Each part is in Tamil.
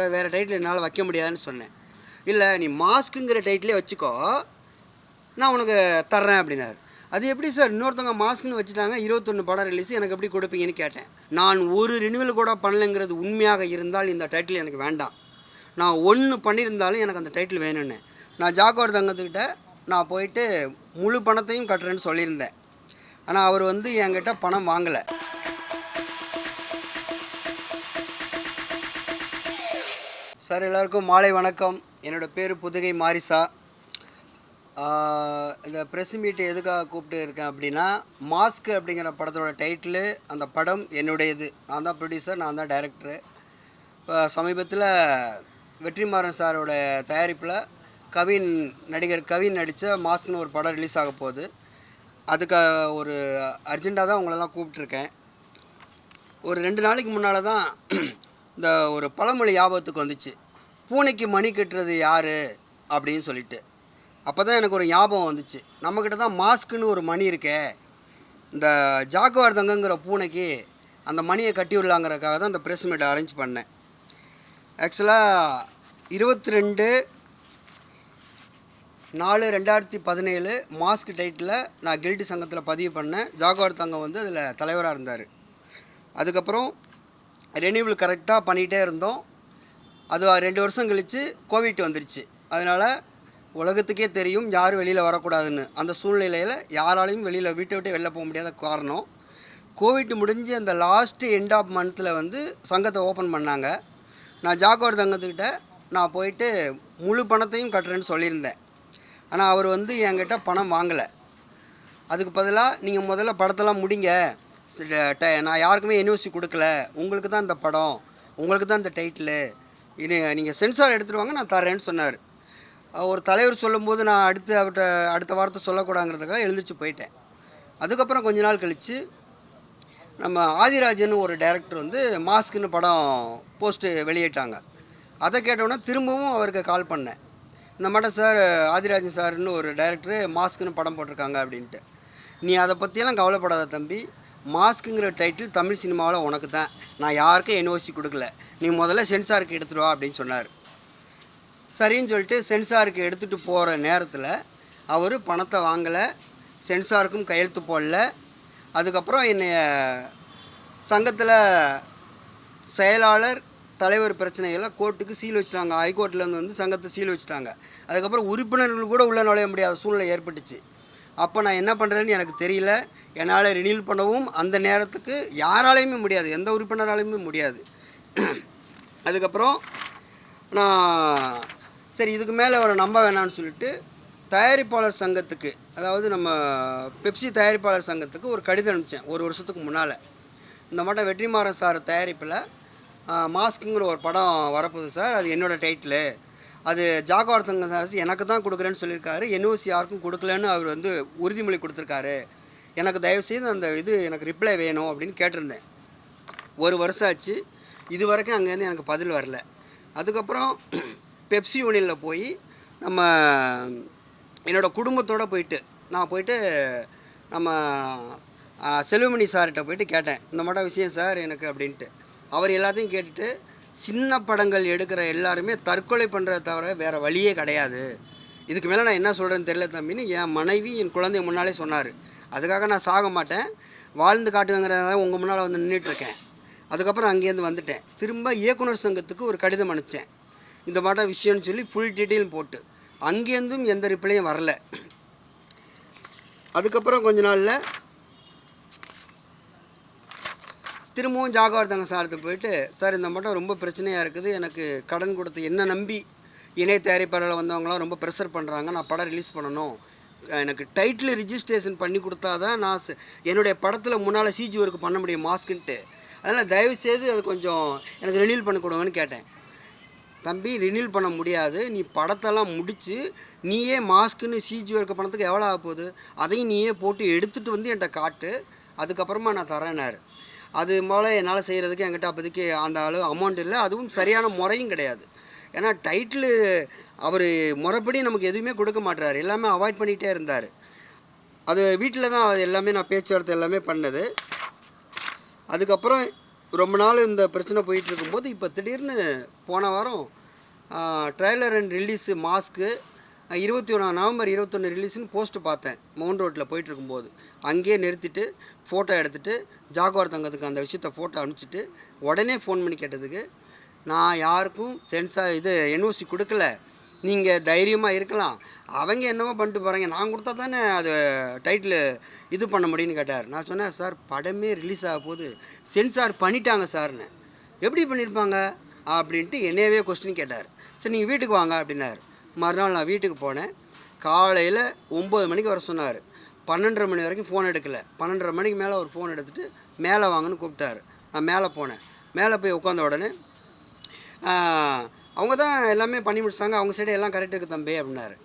வேறு டைட்டில் என்னால் வைக்க முடியாதுன்னு சொன்னேன். இல்லை நீ மாஸ்க்குங்கிற டைட்டிலே வச்சுக்கோ, நான் உனக்கு தர்றேன் அப்படின்னாரு. அது எப்படி சார் இன்னொருத்தவங்க மாஸ்க்குன்னு வச்சுட்டாங்க, 21 படம் ரிலீஸ், எனக்கு எப்படி கொடுப்பீங்கன்னு கேட்டேன். நான் ஒரு ரினிவல் கூட பண்ணலைங்கிறது உண்மையாக இருந்தால் இந்த டைட்டில் எனக்கு வேண்டாம். நான் ஒன்று பண்ணியிருந்தாலும் எனக்கு அந்த டைட்டில் வேணும்னு நான் ஜாக்குவார் தங்கத்துக்கிட்ட நான் போயிட்டு முழு பணத்தையும் கட்டுறேன்னு சொல்லியிருந்தேன். ஆனால் அவர் என்கிட்ட பணம் வாங்கலை. சார் எல்லாருக்கும் மாலை வணக்கம். என்னோடய பேர் புதுகை மாரிசா. இந்த ப்ரெஸ் மீட் எதுக்காக கூப்பிட்டு இருக்கேன் அப்படின்னா, மாஸ்க் அப்படிங்கிற படத்தோட டைட்டிலு, அந்த படம் என்னுடையது. நான் தான் ப்ரொடியூசர், நான் தான் டைரக்டரு. இப்போ சமீபத்தில் வெற்றிமாறன் சாரோட தயாரிப்பில் நடிகர் கவின் நடித்த மாஸ்க்னு ஒரு படம் ரிலீஸ் ஆக போகுது. அதுக்கு ஒரு அர்ஜெண்ட்டாக தான் உங்களெல்லாம் கூப்பிட்ருக்கேன். ஒரு 2 நாளைக்கு முன்னால் தான் இந்த ஒரு பழமொழி ஞாபகத்துக்கு வந்துச்சு, பூனைக்கு மணி கட்டுறது யார் அப்படின்னு சொல்லிட்டு. அப்போ தான் எனக்கு ஒரு ஞாபகம் வந்துச்சு, நம்மக்கிட்ட தான் மாஸ்க்குன்னு ஒரு மணி இருக்கே, இந்த ஜாக்குவார் தங்கங்கிற பூனைக்கு அந்த மணியை கட்டி விடலாங்கிறதுக்காக தான் இந்த ப்ரெஸ் மீட்டை அரேஞ்ச் பண்ணேன். ஆக்சுவலாக 22/4/2017 மாஸ்க் டைட்டில் நான் கில்டி சங்கத்தில் பதிவு பண்ணேன். ஜாக்குவார் தங்கம் அதில் தலைவராக இருந்தார். அதுக்கப்புறம் ரெனியூவல் கரெக்டாக பண்ணிகிட்டே இருந்தோம். அது 2 வருஷம் கழித்து கோவிட் வந்துருச்சு. அதனால் உலகத்துக்கே தெரியும் யாரும் வெளியில் வரக்கூடாதுன்னு. அந்த சூழ்நிலையில் யாராலையும் வீட்டை விட்டு வெளில போக முடியாத காரணம், கோவிட் முடிஞ்சு அந்த லாஸ்ட்டு எண்ட் ஆஃப் மந்தில் சங்கத்தை ஓப்பன் பண்ணாங்க. நான் ஜாக்குவார் தங்கத்துக்கிட்ட நான் போயிட்டு முழு பணத்தையும் கட்டுறேன்னு சொல்லியிருந்தேன். ஆனால் அவர் என்கிட்ட பணம் வாங்கலை. அதுக்கு பதிலாக நீங்கள் முதல்ல படத்தெல்லாம் முடிங்க, நான் யாருக்குமே என்ஓசி கொடுக்கல, உங்களுக்கு தான் இந்த படம், உங்களுக்கு தான் இந்த டைட்டிலு, நீங்கள் சென்சார் எடுத்துகிட்டு வாங்க, நான் தரேன்னு சொன்னார். ஒரு தலைவர் சொல்லும்போது நான் அடுத்த வாரத்தை சொல்லக்கூடாங்கிறதுக்காக எழுந்திரிச்சு போயிட்டேன். அதுக்கப்புறம் கொஞ்ச நாள் கழித்து நம்ம ஆதிராஜன் ஒரு டைரக்டர் மாஸ்க்குன்னு படம் போஸ்ட்டு வெளியிட்டாங்க. அதை கேட்டோன்னே திரும்பவும் அவருக்கு கால் பண்ணேன். இந்த மாட்டம் சார், ஆதிராஜன் சார்னு ஒரு டைரக்டரு மாஸ்க்குன்னு படம் போட்டிருக்காங்க அப்படின்ட்டு. நீ அதை பற்றியெல்லாம் கவலைப்படாத தம்பி, மாஸ்க்குங்கிற டைட்டில் தமிழ் சினிமாவில் உனக்கு தான், நான் யாருக்கும் என்ஓசி கொடுக்கல, நீ முதல்ல சென்சாருக்கு எடுத்துகிட்டு வா அப்படின்னு சொன்னார். சரின்னு சொல்லிட்டு சென்சாருக்கு எடுத்துகிட்டு போகிற நேரத்தில் அவர் பணத்தை வாங்கலை, சென்சாருக்கும் கையெழுத்து போடல. அதுக்கப்புறம் என்னைய சங்கத்தில் செயலாளர் தலைவர் பிரச்சனைகளை கோர்ட்டுக்கு சீல் வச்சுட்டாங்க. ஹைகோர்ட்லேருந்து சங்கத்தை சீல் வச்சுட்டாங்க. அதுக்கப்புறம் உறுப்பினர்கள் கூட உள்ளே நுழைய முடியாத சூழ்நிலை ஏற்பட்டுச்சு. அப்போ நான் என்ன பண்ணுறேன்னு எனக்கு தெரியல. என்னால் ரினியூல் பண்ணவும் அந்த நேரத்துக்கு யாராலையுமே முடியாது, எந்த உறுப்பினராலையுமே முடியாது. அதுக்கப்புறம் நான் சரி இதுக்கு மேலே அவரை நம்ப வேணான்னு சொல்லிட்டு தயாரிப்பாளர் சங்கத்துக்கு, அதாவது நம்ம பெப்சி தயாரிப்பாளர் சங்கத்துக்கு ஒரு கடிதம் அனுப்பிச்சேன் 1 வருஷத்துக்கு முன்னால். இந்த மாட்டம் வெற்றிமாறன் சார் தயாரிப்பில் மாஸ்க்குங்கிற ஒரு படம் வரப்போகுது சார், அது என்னோடய டைட்டிலு, அது ஜாக்குவார் தங்கம் சார் எனக்கு தான் கொடுக்குறேன்னு சொல்லியிருக்காரு, என்ஓசி யாருக்கும் கொடுக்கலன்னு அவர் உறுதிமொழி கொடுத்துருக்காரு, எனக்கு தயவுசெய்து அந்த எனக்கு ரிப்ளை வேணும் அப்படின்னு கேட்டிருந்தேன். 1 வருஷம் ஆச்சு, இது வரைக்கும் அங்கேருந்து எனக்கு பதில் வரல. அதுக்கப்புறம் பெப்சி யூனியனில் போய் நம்ம என்னோடய குடும்பத்தோடு நான் போயிட்டு நம்ம செல்வமணி சார்கிட்ட போயிட்டு கேட்டேன், இந்த மாட்டம் விஷயம் சார் எனக்கு அப்படின்ட்டு. அவர் எல்லாத்தையும் கேட்டுட்டு, சின்ன படங்கள் எடுக்கிற எல்லாருமே தற்கொலை பண்ணுறத தவிர வேறு வழியே கிடையாது, இதுக்கு மேலே நான் என்ன சொல்கிறேன்னு தெரியல தம்பின்னு என் மனைவி என் குழந்தை முன்னாலே சொன்னார். அதுக்காக நான் சாக மாட்டேன், வாழ்ந்து காட்டுவேங்கிறத உங்கள் முன்னால் நின்றுட்டுருக்கேன். அதுக்கப்புறம் அங்கேருந்து வந்துட்டேன். திரும்ப இயக்குனர் சங்கத்துக்கு ஒரு கடிதம் அனுப்பிச்சேன், இந்த மாட்டம் விஷயம்னு சொல்லி ஃபுல் டீட்டெயில் போட்டு. அங்கேருந்தும் எந்த ரிப்ளையும் வரல. அதுக்கப்புறம் கொஞ்ச நாளில் திரும்பவும் ஜாக்குவார் தங்கம் சார்கிட்ட போயிட்டு, சார் இந்த மாட்டம் ரொம்ப பிரச்சனையாக இருக்குது, எனக்கு கடன் கொடுத்து என்ன நம்பி இணைய தயாரிப்பாளர்கள் வந்தவங்களாம் ரொம்ப ப்ரெஷர் பண்ணுறாங்க, நான் படம் ரிலீஸ் பண்ணணும், எனக்கு டைட்டில் ரிஜிஸ்ட்ரேஷன் பண்ணி கொடுத்தா தான் நான் என்னுடைய படத்தில் முன்னால் சிஜி ஒர்க் பண்ண முடியும் மாஸ்க்குன்ட்டு, அதனால் தயவுசெய்து அது கொஞ்சம் எனக்கு ரினியூல் பண்ணி கொடுங்கன்னு கேட்டேன். தம்பி ரினியூல் பண்ண முடியாது, நீ படத்தெல்லாம் முடித்து நீயே மாஸ்க்குன்னு சிஜி ஒர்க் பண்ணதுக்கு எவ்வளோ ஆக போகுது, அதையும் நீயே போட்டு எடுத்துகிட்டு என்கிட்ட காட்டு, அதுக்கப்புறமா நான் தரேன்னாரு. அது போல் என்னால் செய்கிறதுக்கு என்கிட்ட அப்போதைக்கு அந்த அளவு அமௌண்ட் இல்லை, அதுவும் சரியான முறையும் கிடையாது. ஏன்னா டைட்டிலு அவர் முறைப்படி நமக்கு எதுவுமே கொடுக்க மாட்டுறாரு, எல்லாமே அவாய்ட் பண்ணிகிட்டே இருந்தார். அது வீட்டில் தான் அது எல்லாமே நான் பேச்சுவார்த்தை எல்லாமே பண்ணது. அதுக்கப்புறம் ரொம்ப நாள் இந்த பிரச்சனை போயிட்டு இருக்கும்போது இப்போ திடீர்னு போன வாரம் ட்ரெய்லர் அண்ட் ரிலீஸு மாஸ்க்கு 21 நவம்பர் 21 ரிலீஸ்னு போஸ்ட்டு பார்த்தேன். மவுண்ட் ரோட்டில் போயிட்டுருக்கும்போது அங்கேயே நிறுத்திட்டு ஃபோட்டோ எடுத்துகிட்டு ஜாகுவார் தங்கத்துக்கு அந்த விஷயத்தை ஃபோட்டோ அனுப்பிச்சிட்டு உடனே ஃபோன் பண்ணி கேட்டதுக்கு, நான் யாருக்கும் என்ஓசி கொடுக்கல, நீங்கள் தைரியமாக இருக்கலாம், அவங்க என்னவோ பண்ணிட்டு போகிறாங்க, நான் கொடுத்தா தானே அது டைட்டில் இது பண்ண முடியும்னு கேட்டார். நான் சொன்னேன், சார் படமே ரிலீஸ் ஆக போது சென்சார் பண்ணிட்டாங்க சார்னு. எப்படி பண்ணியிருப்பாங்க அப்படின்ட்டு என்னையவே கொஸ்டின் கேட்டார். சரி நீங்கள் வீட்டுக்கு வாங்க அப்படின்னார். மறுநாள் நான் வீட்டுக்கு போனேன். காலையில் 9 மணிக்கு வர சொன்னார். 12:30 மணி வரைக்கும் ஃபோன் எடுக்கலை. 12:30 மணிக்கு மேலே ஒரு ஃபோன் எடுத்துகிட்டு மேலே வாங்கன்னு கூப்பிட்டாரு. நான் மேலே போனேன். மேலே போய் உட்காந்த உடனே அவங்க தான் எல்லாமே பண்ணி முடிச்சிட்டாங்க, அவங்க சைடு எல்லாம் கரெக்டாக இருக்குது தம்பி அப்படின்னாரு.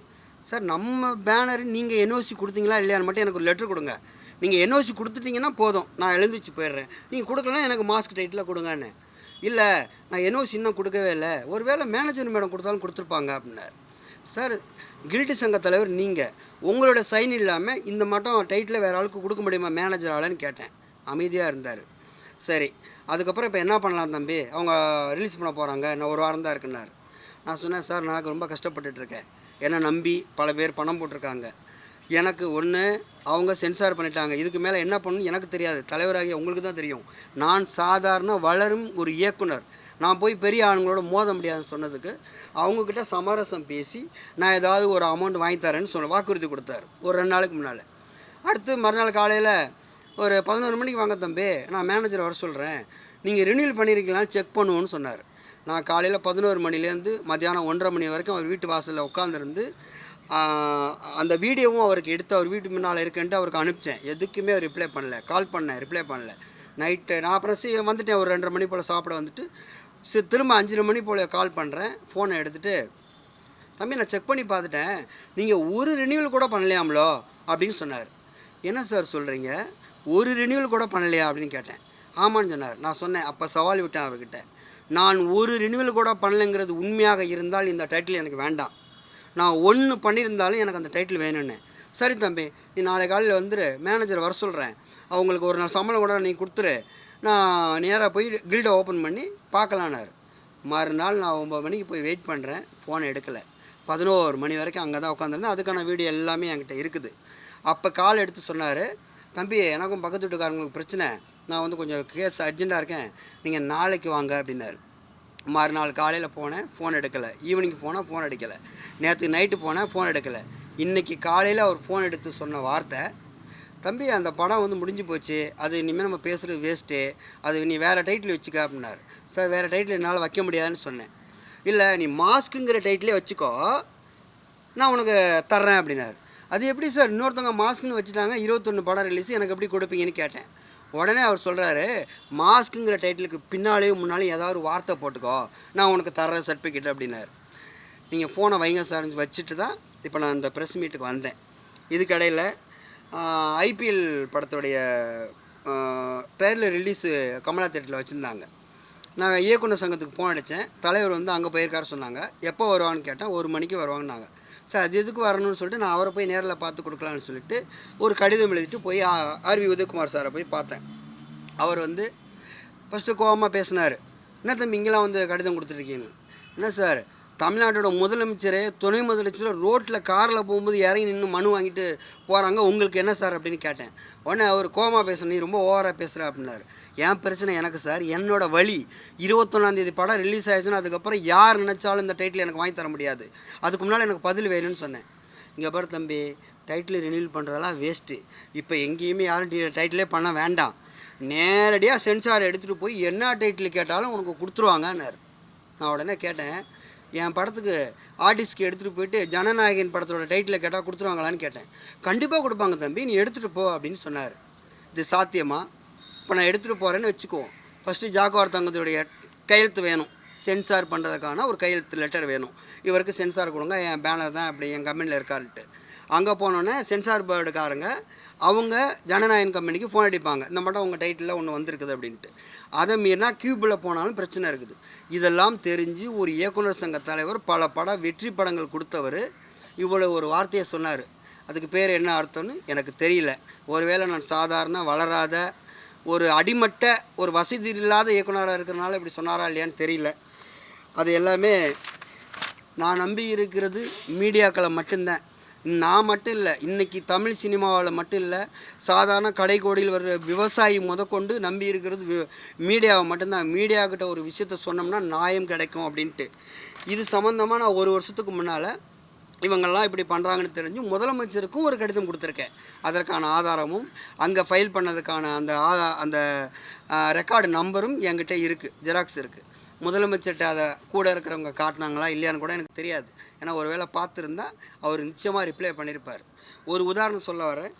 சார் நம்ம பேனர் நீங்கள் என்ஓசி கொடுத்தீங்களா இல்லையான்னு மட்டும் எனக்கு ஒரு லெட்ரு கொடுங்க. நீங்கள் என்ஓசி கொடுத்துட்டிங்கன்னா போதும், நான் எழுந்திரிச்சு போயிடுறேன். நீங்கள் கொடுக்கலன்னா எனக்கு மாஸ்க் டைட்டில் கொடுங்கன்னு. இல்லை நான் என்ஓசி இன்னும் கொடுக்கவே இல்லை, ஒரு வேளை மேனேஜர் மேடம் கொடுத்தாலும் கொடுத்துருப்பாங்க அப்படின்னாரு. சார் கில்டு சங்க தலைவர் நீங்கள், உங்களோட சைன் இல்லாமல் இந்த மட்டும் டைட்டில் வேறு ஆளுக்கு கொடுக்க முடியுமா மேனேஜர் ஆளுன்னு கேட்டேன். அமைதியாக இருந்தார். சரி அதுக்கப்புறம் இப்போ என்ன பண்ணலாம் தம்பி, அவங்க ரிலீஸ் பண்ண போகிறாங்க, நான் ஒரு வாரம் தான் இருக்குன்னாரு. நான் சொன்னேன், சார் நான் ரொம்ப கஷ்டப்பட்டுட்ருக்கேன், என்னை நம்பி பல பேர் பணம் போட்டிருக்காங்க, எனக்கு ஒன்று அவங்க சென்சார் பண்ணிட்டாங்க, இதுக்கு மேலே என்ன பண்ணணும்னு எனக்கு தெரியாது, தலைவராகிய உங்களுக்கு தான் தெரியும். நான் சாதாரண வளரும் ஒரு இயக்குனர், நான் போய் பெரிய ஆளுங்களோட மோத முடியாதுன்னு சொன்னதுக்கு அவங்கக்கிட்ட சமரசம் பேசி நான் ஏதாவது ஒரு அமௌண்ட் வாங்கி தரேன்னு வாக்குறுதி கொடுத்தாரு ஒரு 2 நாளுக்கு முன்னால். அடுத்து மறுநாள் காலையில் ஒரு 11 மணிக்கு வாங்க தம்பி, நான் மேனேஜரை வர சொல்கிறேன், நீங்கள் ரினியூல் பண்ணியிருக்கீங்களான்னு செக் பண்ணுவோன்னு சொன்னார். நான் காலையில் 11 மணிலேருந்து மத்தியானம் 1:30 மணி வரைக்கும் அவர் வீட்டு வாசலில் உட்காந்துருந்து அந்த வீடியோவும் அவருக்கு எடுத்து அவர் வீட்டு முன்னால் இருக்குன்ட்டு அவருக்கு அனுப்பிச்சேன். எதுக்குமே அவர் ரிப்ளை பண்ணல. கால் பண்ணேன், ரிப்ளை பண்ணல. நைட்டு நான் அப்புறம் வந்துட்டேன், ஒரு 2:30 மணி போல் சாப்பிட வந்துட்டு திரும்ப 5:30 மணி போல் கால் பண்ணுறேன். ஃபோனை எடுத்துகிட்டு, தம்பி நான் செக் பண்ணி பார்த்துட்டேன், நீங்கள் ஒரு ரினியூவல் கூட பண்ணலையாமலோ அப்படின்னு சொன்னார். என்ன சார் சொல்கிறீங்க, ஒரு ரினியூவல் கூட பண்ணலையா அப்படின்னு கேட்டேன். ஆமான்னு சொன்னார். நான் சொன்னேன், அப்போ சவால் விட்டேன் அவர்கிட்ட, நான் ஒரு ரினியூவல் கூட பண்ணலைங்கிறது உண்மையாக இருந்தால் இந்த டைட்டில் எனக்கு வேண்டாம், நான் ஒன்று பண்ணியிருந்தாலும் எனக்கு அந்த டைட்டில் வேணும்னு. சரி தம்பி, நீ நாளை காலையில் வந்துரு, மேனேஜரை வர சொல்கிறேன், அவங்களுக்கு ஒரு நாள் சம்பளம் கூட நீ கொடுத்துரு, நான் நேராக போய் கில்டை ஓப்பன் பண்ணி பார்க்கலான்னாரு. மறுநாள் நான் 9 மணிக்கு போய் வெயிட் பண்ணுறேன், ஃபோனை எடுக்கலை. 11 மணி வரைக்கும் அங்கே தான் உட்காந்துருந்தேன். அதுக்கான வீடியோ எல்லாமே என்கிட்ட இருக்குது. அப்போ கால் எடுத்து சொன்னார், தம்பி எனக்கும் பக்கத்து வீட்டுக்காரங்களுக்கு பிரச்சனை, நான் கொஞ்சம் கேஸ் அர்ஜெண்ட்டாக இருக்கேன், நீங்கள் நாளைக்கு வாங்க அப்படின்னாரு. மறுநாள் காலையில் போனேன், ஃபோன் எடுக்கலை. ஈவினிங் போனால் ஃபோன் எடுக்கலை. நேற்று நைட்டு போனேன், ஃபோன் எடுக்கலை. இன்றைக்கி காலையில் அவர் ஃபோன் எடுத்து சொன்ன வார்த்தை, தம்பி அந்த படம் முடிஞ்சு போச்சு, அது இனிமேல் நம்ம பேசுகிறது வேஸ்ட்டு, அது நீ வேறு டைட்டில் வச்சுக்க அப்படின்னாரு. சார் வேறு டைட்டில் என்னால் வைக்க முடியாதுன்னு சொன்னேன். இல்லை நீ மாஸ்க்குங்கிற டைட்டிலே வச்சுக்கோ, நான் உனக்கு தர்றேன் அப்படின்னாரு. அது எப்படி சார், இன்னொருத்தவங்க மாஸ்க்குன்னு வச்சுட்டாங்க, 21 படம் ரிலீஸ், எனக்கு எப்படி கொடுப்பீங்கன்னு கேட்டேன். உடனே அவர் சொல்கிறாரு, மாஸ்க்குங்கிற டைட்டிலுக்கு பின்னாலேயும் முன்னாலேயும் ஏதாவது ஒரு வார்த்தை போட்டுக்கோ, நான் உனக்கு தர்ற சர்டிஃபிகேட் அப்படின்னாரு. நீங்கள் ஃபோனை வைங்க சார் வச்சுட்டு தான் இப்போ நான் இந்த ப்ரெஸ் மீட்டுக்கு வந்தேன். இதுக்கடையில் ஐபிஎல் படத்துடைய ட்ரெய்லர் ரிலீஸு கமலா தேட்டரில் வச்சுருந்தாங்க. நான் இயக்குனர் சங்கத்துக்கு ஃபோன் அடித்தேன். தலைவர் அங்கே போயிருக்காரு சொன்னாங்க. எப்போ வருவான்னு கேட்டேன். 1 மணிக்கு வருவாங்கன்னாங்க. சார் அது எதுக்கு வரணும்னு சொல்லிட்டு நான் அவரை போய் நேரில் பார்த்து கொடுக்கலான்னு சொல்லிட்டு ஒரு கடிதம் எழுதிட்டு போய் ஆர்வி உதயகுமார் சாரை போய் பார்த்தேன். அவர் ஃபஸ்ட்டு கோபமாக பேசினார். என்ன தம்பி இங்கெல்லாம் கடிதம் கொடுத்துருக்கீங்க, என்ன சார் தமிழ்நாட்டோட முதலமைச்சர் துணை முதலமைச்சர் ரோட்டில் காரில் போகும்போது இறங்கி நின்று மனு வாங்கிட்டு போகிறாங்க, உங்களுக்கு என்ன சார் அப்படின்னு கேட்டேன். உடனே அவர் கோபமாக பேசுகிறேன், நீ ரொம்ப ஓவராக பேசுகிற அப்படின்னாரு. என் பிரச்சனை எனக்கு சார், என்னோட வழி 21ஆந்தேதி படம் ரிலீஸ் ஆகிடுச்சுன்னா அதுக்கப்புறம் யார் நினச்சாலும் இந்த டைட்டில் எனக்கு வாங்கி தர முடியாது, அதுக்கு முன்னால் எனக்கு பதில் வேணும்னு சொன்னேன். இங்கே பாரு தம்பி, டைட்டில் ரினியூல் பண்ணுறதெல்லாம் வேஸ்ட்டு, இப்போ எங்கேயுமே யாரும் டைட்டிலே பண்ண வேண்டாம், நேரடியாக சென்சார் எடுத்துகிட்டு போய் என்ன டைட்டில் கேட்டாலும் உனக்கு கொடுத்துருவாங்கன்னாரு. நான் உடனே கேட்டேன், என் படத்துக்கு ஆர்டிஸ்ட்க்கு எடுத்துகிட்டு போயிட்டு ஜனநாயகன் படத்தோட டைட்டில் கேட்டால் கொடுத்துருவாங்களான்னு கேட்டேன். கண்டிப்பாக கொடுப்பாங்க தம்பி, நீ எடுத்துகிட்டு போ அப்படின்னு சொன்னார். இது சாத்தியமா? இப்போ நான் எடுத்துகிட்டு போகிறேன்னு வச்சுக்குவோம். ஃபஸ்ட்டு ஜாகுவார் தங்கத்துடைய கையெழுத்து வேணும், சென்சார் பண்ணுறதுக்கான ஒரு கையெழுத்து லெட்டர் வேணும். இவருக்கு சென்சார் கொடுங்க, என் பேனர் தான் அப்படி என் கம்பெனியில் இருக்காருன்ட்டு. அங்கே போனோன்னே சென்சார் போர்டுக்காரங்க அவங்க ஜனநாயகன் கம்பெனிக்கு ஃபோன் அடிப்பாங்க, இந்த மட்டும் உங்கள் டைட்டிலில் ஒன்று வந்திருக்குது அப்படின்ட்டு. அதை மீறினா கியூபில் போனாலும் பிரச்சனை இருக்குது. இதெல்லாம் தெரிஞ்சு ஒரு இயக்குனர் சங்க தலைவர், பல வெற்றி படங்கள் கொடுத்தவர் இவ்வளோ ஒரு வார்த்தையை சொன்னார். அதுக்கு பேர் என்ன அர்த்தம்னு எனக்கு தெரியல. ஒருவேளை நான் சாதாரண வளராத ஒரு அடிமட்ட ஒரு வசதி இல்லாத இயக்குனராக இருக்கிறனால இப்படி சொன்னாரா இல்லையான்னு தெரியல. அது எல்லாமே நான் நம்பி இருக்கிறது மீடியாக்களை மட்டும்தான். நான் மட்டும் இல்லை, இன்றைக்கி தமிழ் சினிமாவில் மட்டும் இல்லை, சாதாரண கடைக்கோடியில் வர்ற விவசாயி முதற்கொண்டு நம்பி இருக்கிறது மீடியாவை மட்டும்தான். மீடியாக்கிட்ட ஒரு விஷயத்த சொன்னோம்னா நியாயம் கிடைக்கும் அப்படின்ட்டு. இது சம்மந்தமாக நான் 1 வருஷத்துக்கு முன்னால் இவங்கெல்லாம் இப்படி பண்ணுறாங்கன்னு தெரிஞ்சு முதலமைச்சருக்கும் ஒரு கடிதம் கொடுத்துருக்கேன். அதற்கான ஆதாரமும் அங்கே ஃபைல் பண்ணதுக்கான அந்த ரெக்கார்டு நம்பரும் என்கிட்ட இருக்குது, ஜெராக்ஸ் இருக்குது. முதலமைச்சர்கிட்ட அதை கூட இருக்கிறவங்க காட்டினாங்களா இல்லையான்னு கூட எனக்கு தெரியாது. ஏன்னா ஒரு வேளை பார்த்துருந்தா அவர் நிச்சயமாக ரிப்ளை பண்ணியிருப்பார். ஒரு உதாரணம் சொல்ல வரேன்.